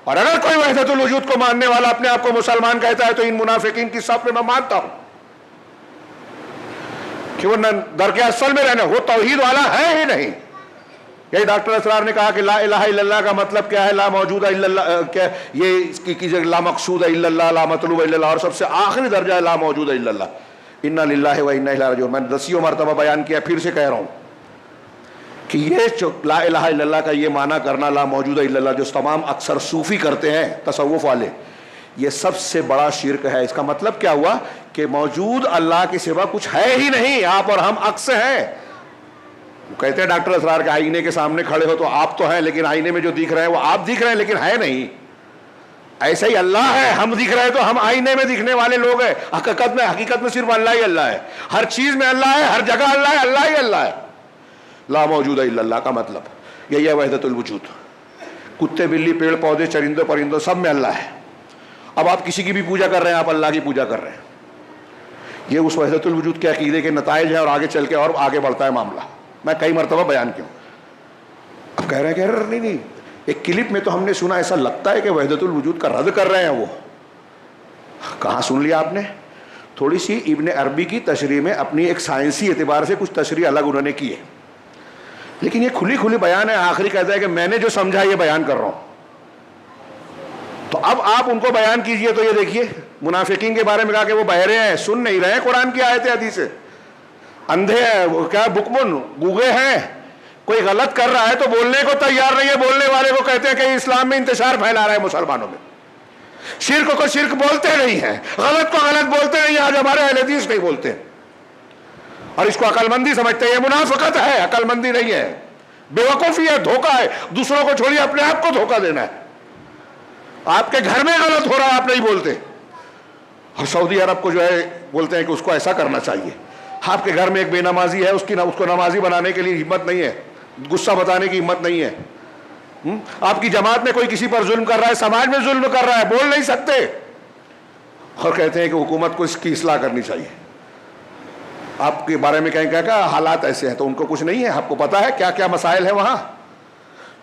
اور اگر کوئی وحدت الوجود کو ماننے والا اپنے آپ کو مسلمان کہتا ہے تو ان منافقین کی صف میں مانتا ہوں کہ وہ درک اصل میں رہنا، وہ توحید والا ہے ہی نہیں. یہی ڈاکٹر اسرار نے کہا کہ لا الہ الا اللہ کا مطلب کیا ہے؟ لا موجود الا اللہ، کیا یہ اس کی لا مقصود الا اللہ، لا مطلوب الا اللہ، اور سب سے آخری درجہ ہے لا موجود الا اللہ. انا للہ و انا الیہ راجعون. میں نے 10 مرتبہ بیان کیا، پھر سے کہہ رہا ہوں کہ یہ لا الہ الا اللہ کا یہ معنی کرنا، لا موجود الا اللہ، جو تمام اکثر صوفی کرتے ہیں، تصوف والے، یہ سب سے بڑا شرک ہے. اس کا مطلب کیا ہوا کہ موجود اللہ کے سوا کچھ ہے ہی نہیں، آپ اور ہم عکس ہیں. کہتے ہیں ڈاکٹر اسرار کے آئینے کے سامنے کھڑے ہو تو آپ تو ہیں، لیکن آئینے میں جو دکھ رہے ہیں وہ آپ دکھ رہے ہیں لیکن ہے نہیں. ایسے ہی اللہ ہے، ہم دکھ رہے ہیں تو ہم آئینے میں دکھنے والے لوگ ہیں. حقیقت میں صرف اللہ ہی اللہ ہے. ہر چیز میں اللہ ہے، ہر جگہ اللہ ہے، اللہ ہی اللہ ہے. لا موجود الا اللہ کا مطلب یہی ہے وحدت الوجود. کتے بلی پیڑ پودے چرندوں پرندوں سب میں اللہ ہے. اب آپ کسی کی بھی پوجا کر رہے ہیں، آپ اللہ کی پوجا کر رہے ہیں. یہ اس وحدت الوجود کے عقیدے کے نتائج ہیں، اور آگے چل کے اور آگے بڑھتا ہے معاملہ. میں کئی مرتبہ بیان کیا. اب کہہ رہے ہیں کہ نہیں، ایک کلپ میں تو ہم نے سنا، ایسا لگتا ہے کہ وحدت الوجود کا رد کر رہے ہیں. وہ کہاں سن لیا آپ نے؟ تھوڑی سی ابن عربی کی تشریح میں اپنی ایک سائنسی اعتبار سے کچھ تشریح الگ انہوں نے کی ہے، لیکن یہ کھلی بیان ہے. آخری کہتا ہے کہ میں نے جو سمجھا یہ بیان کر رہا ہوں. تو اب آپ ان کو بیان کیجئے. تو یہ دیکھیے منافقین کے بارے میں کہا کہ وہ بہرے ہیں، سن نہیں رہے ہیں قرآن کی آیتیں حدیثیں، اندھے ہیں، وہ کیا بکمن گوگے ہیں. کوئی غلط کر رہا ہے تو بولنے کو تیار نہیں ہے. بولنے والے کو کہتے ہیں کہ اسلام میں انتشار پھیلا رہا ہے مسلمانوں میں. شرک کو شرک بولتے نہیں ہیں، غلط کو غلط بولتے نہیں ہیں. آج ہمارے اہل حدیث نہیں بولتے، اور اس کو عقل مندی سمجھتے ہیں. یہ منافقت ہے، عقل مندی نہیں ہے، بے وقوفی ہے، دھوکہ ہے. دوسروں کو چھوڑیے، اپنے آپ کو دھوکہ دینا ہے. آپ کے گھر میں غلط ہو رہا ہے، آپ نہیں بولتے، اور سعودی عرب کو جو ہے بولتے ہیں کہ اس کو ایسا کرنا چاہیے. آپ کے گھر میں ایک بے نمازی ہے، اس کو نمازی بنانے کے لیے ہمت نہیں ہے، غصہ بتانے کی ہمت نہیں ہے. آپ کی جماعت میں کوئی کسی پر ظلم کر رہا ہے، سماج میں ظلم کر رہا ہے، بول نہیں سکتے، اور کہتے ہیں کہ حکومت کو اس کی اصلاح کرنی چاہیے. آپ کے بارے میں کہیں کہ حالات ایسے ہیں، تو ان کو کچھ نہیں ہے. آپ کو پتا ہے کیا کیا مسائل ہیں وہاں.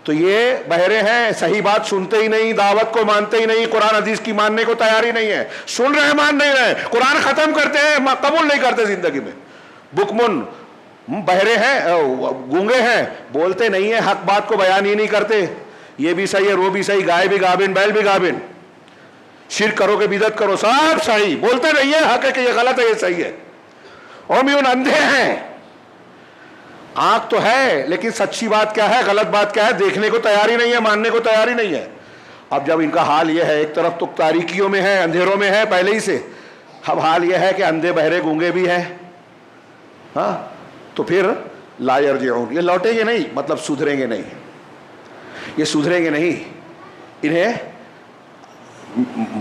تو یہ بہرے ہیں، صحیح بات سنتے ہی نہیں، دعوت کو مانتے ہی نہیں، قرآن حدیث کی ماننے کو تیاری نہیں ہے. سن رہے ہیں مان نہیں رہے، قرآن ختم کرتے ہیں قبول نہیں کرتے زندگی میں. بکمن بہرے ہیں، گونگے ہیں، بولتے نہیں ہیں، حق بات کو بیان ہی نہیں کرتے. یہ بھی صحیح ہے، وہ بھی صحیح، گائے بھی گابن، بیل بھی گابن، شرک کرو کہ بدعت کرو سب صحیح، بولتے نہیں ہیں حق ہے کہ یہ غلط ہے یہ صحیح ہے. عمیون اندھے ہیں، آنکھ تو ہے لیکن سچی بات کیا ہے غلط بات کیا ہے دیکھنے کو تیاری نہیں ہے، ماننے کو تیاری نہیں ہے. اب جب ان کا حال یہ ہے، ایک طرف تو تاریکیوں میں ہے، اندھیروں میں ہے پہلے ہی سے، اب حال یہ ہے کہ اندھے بہرے گونگے بھی ہیں، ہاں، تو پھر لا یرجعون، یہ لوٹیں گے نہیں، مطلب سدھریں گے نہیں، یہ سدھریں گے نہیں، انہیں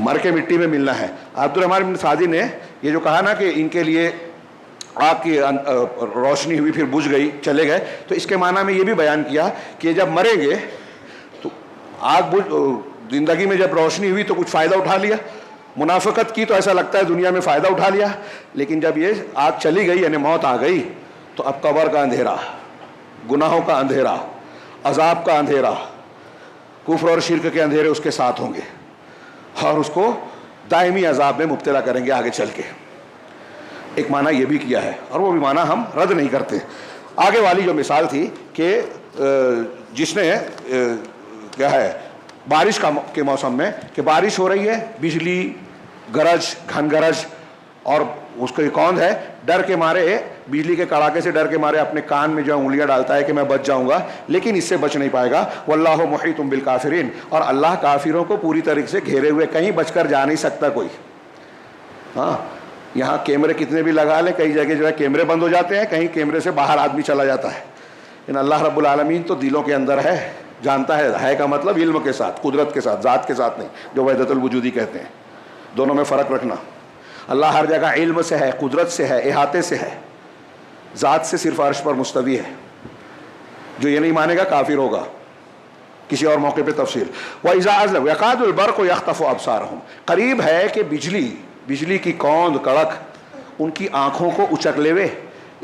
مر کے مٹی میں ملنا ہے. عبد الرحمن بن سعدی نے یہ جو کہا نا کہ ان کے لیے آگ کی روشنی ہوئی پھر بجھ گئی چلے گئے، تو اس کے معنی میں یہ بھی بیان کیا کہ جب مریں گے تو آگ زندگی میں جب روشنی ہوئی تو کچھ فائدہ اٹھا لیا، منافقت کی تو ایسا لگتا ہے دنیا میں فائدہ اٹھا لیا، لیکن جب یہ آگ چلی گئی یعنی موت آ گئی تو اب قبر کا اندھیرا، گناہوں کا اندھیرا، عذاب کا اندھیرا، کفر اور شرک کے اندھیرے اس کے ساتھ ہوں گے، اور اس کو دائمی عذاب میں مبتلا کریں گے آگے چل کے. ایک معنی یہ بھی کیا ہے، اور وہ بھی معنی ہم رد نہیں کرتے. آگے والی جو مثال تھی کہ جس نے کیا ہے بارش کے موسم میں کہ بارش ہو رہی ہے، بجلی گرج گھن گرج، اور اس کو کون ہے ڈر کے مارے، بجلی کے کڑاکے سے ڈر کے مارے اپنے کان میں جو انگلیاں ڈالتا ہے کہ میں بچ جاؤں گا، لیکن اس سے بچ نہیں پائے گا. واللہ محیط بالکافرین، اور اللہ کافروں کو پوری طریقے سے گھیرے ہوئے، کہیں بچ کر جا نہیں سکتا کوئی. ہاں، یہاں کیمرے کتنے بھی لگا لیں، کئی جگہ جو ہے کیمرے بند ہو جاتے ہیں، کہیں کیمرے سے باہر آدمی چلا جاتا ہے، لیکن اللہ رب العالمین تو دلوں کے اندر ہے، جانتا ہے کا مطلب علم کے ساتھ، قدرت کے ساتھ، ذات کے ساتھ نہیں، جو وحدت الوجودی کہتے ہیں. دونوں میں فرق رکھنا. اللہ ہر جگہ علم سے ہے، قدرت سے ہے، احاطے سے ہے، ذات سے صرف عرش پر مستوی ہے. جو یہ نہیں مانے گا کافر ہوگا. کسی اور موقع پہ تفصیل. وَإِذَا أَذْلَمَ يَكَادُ الْبَرْقُ يَخْطَفُ أَبْصَارَهُم، قریب ہے کہ بجلی کی کوند کڑک ان کی آنکھوں کو اچک لے وے،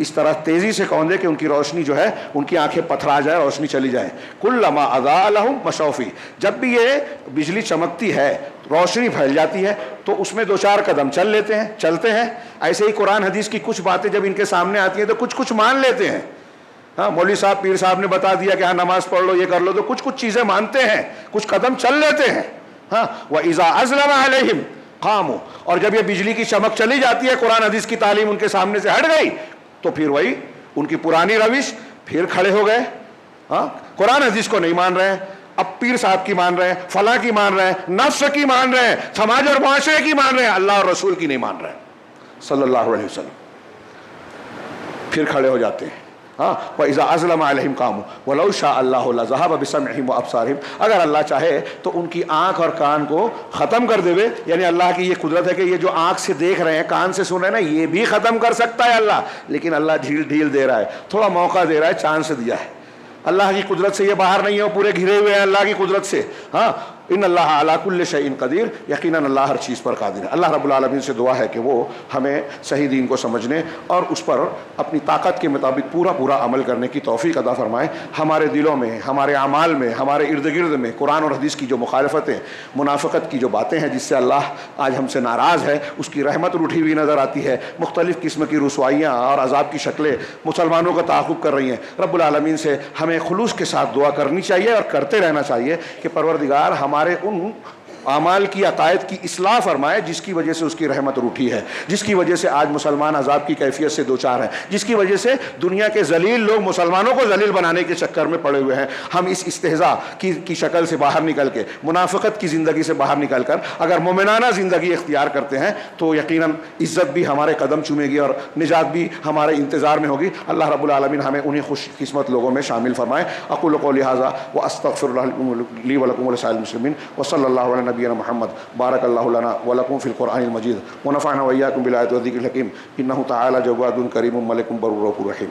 اس طرح تیزی سے کوندے کہ ان کی روشنی جو ہے ان کی آنکھیں پتھرا جائے، روشنی چلی جائے. کلما اضاء لهم مشوا فیہ، جب بھی یہ بجلی چمکتی ہے، روشنی پھیل جاتی ہے تو اس میں دو چار قدم چل لیتے ہیں، چلتے ہیں. ایسے ہی قرآن حدیث کی کچھ باتیں جب ان کے سامنے آتی ہیں تو کچھ مان لیتے ہیں. ہاں، مولوی صاحب پیر صاحب نے بتا دیا کہ ہاں نماز پڑھ لو، یہ کر لو، تو کچھ چیزیں مانتے ہیں، کچھ قدم چل لیتے ہیں. ہاں، وَإِذَا أَظْلَمَ عَلَيْهِمْ قاموا، اور جب یہ بجلی کی چمک چلی جاتی ہے، قرآن حدیث کی تعلیم ان کے سامنے سے ہٹ گئی تو پھر وہی ان کی پرانی روش، پھر کھڑے ہو گئے. ہاں، قرآن حدیث کو نہیں مان رہے ہیں، اب پیر صاحب کی مان رہے ہیں، فلاں کی مان رہے ہیں، نفس کی مان رہے ہیں، سماج اور معاشرے کی مان رہے ہیں، اللہ اور رسول کی نہیں مان رہے ہیں صلی اللہ علیہ وسلم. پھر کھڑے ہو جاتے ہیں. ہاں، وَإِذَا أَظْلَمَ عَلَيْهِمْ قَامُوا وَلَوْ شَاءَ اللَّهُ لَذَهَبَ بِسَمْعِهِمْ وَأَبْصَارِهِمْ، اگر اللہ چاہے تو ان کی آنکھ اور کان کو ختم کر دے. یعنی اللہ کی یہ قدرت ہے کہ یہ جو آنکھ سے دیکھ رہے ہیں، کان سے سن رہے ہیں نا، یہ بھی ختم کر سکتا ہے اللہ، لیکن اللہ ڈھیل دے رہا ہے، تھوڑا موقع دے رہا ہے، چاند سے دیا ہے. اللہ کی قدرت سے یہ باہر نہیں ہے، وہ پورے گھرے ہوئے ہیں اللہ کی قدرت سے. ہاں، ان اللہ علی کل شیء قدیر، یقیناً اللہ ہر چیز پر قادر ہے. اللہ رب العالمین سے دعا ہے کہ وہ ہمیں صحیح دین کو سمجھنے اور اس پر اپنی طاقت کے مطابق پورا عمل کرنے کی توفیق عطا فرمائے. ہمارے دلوں میں، ہمارے اعمال میں، ہمارے ارد گرد میں قرآن اور حدیث کی جو مخالفتیں، منافقت کی جو باتیں ہیں جس سے اللہ آج ہم سے ناراض ہے، اس کی رحمت روٹھی ہوئی نظر آتی ہے، مختلف قسم کی رسوائیاں اور عذاب کی شکلیں مسلمانوں کا تعاقب کر رہی ہیں. رب العالمین سے ہمیں خلوص کے ساتھ دعا کرنی چاہیے اور کرتے رہنا چاہیے کہ پروردگار ہمارے ان اعمال کی عقائد کی اصلاح فرمائے جس کی وجہ سے اس کی رحمت روٹھی ہے، جس کی وجہ سے آج مسلمان عذاب کی کیفیت سے دوچار ہیں، جس کی وجہ سے دنیا کے ذلیل لوگ مسلمانوں کو ذلیل بنانے کے چکر میں پڑے ہوئے ہیں. ہم اس استہزاء کی شکل سے باہر نکل کے، منافقت کی زندگی سے باہر نکل کر اگر مومنانہ زندگی اختیار کرتے ہیں تو یقیناً عزت بھی ہمارے قدم چومے گی اور نجات بھی ہمارے انتظار میں ہوگی. اللہ رب العالمین ہمیں انہیں خوش قسمت لوگوں میں شامل فرمائے. اقول قولی ھذا واستغفر اللہ لی ولکم ولسائر المسلمین وصلی اللہ علیہ نبینا محمد بارک اللہ لنا ولکم فی القرآن المجید ونفعنا وإیاکم بالآیات والذکر الحکیم انہ تعالی جواد کریم ملک بر رحیم.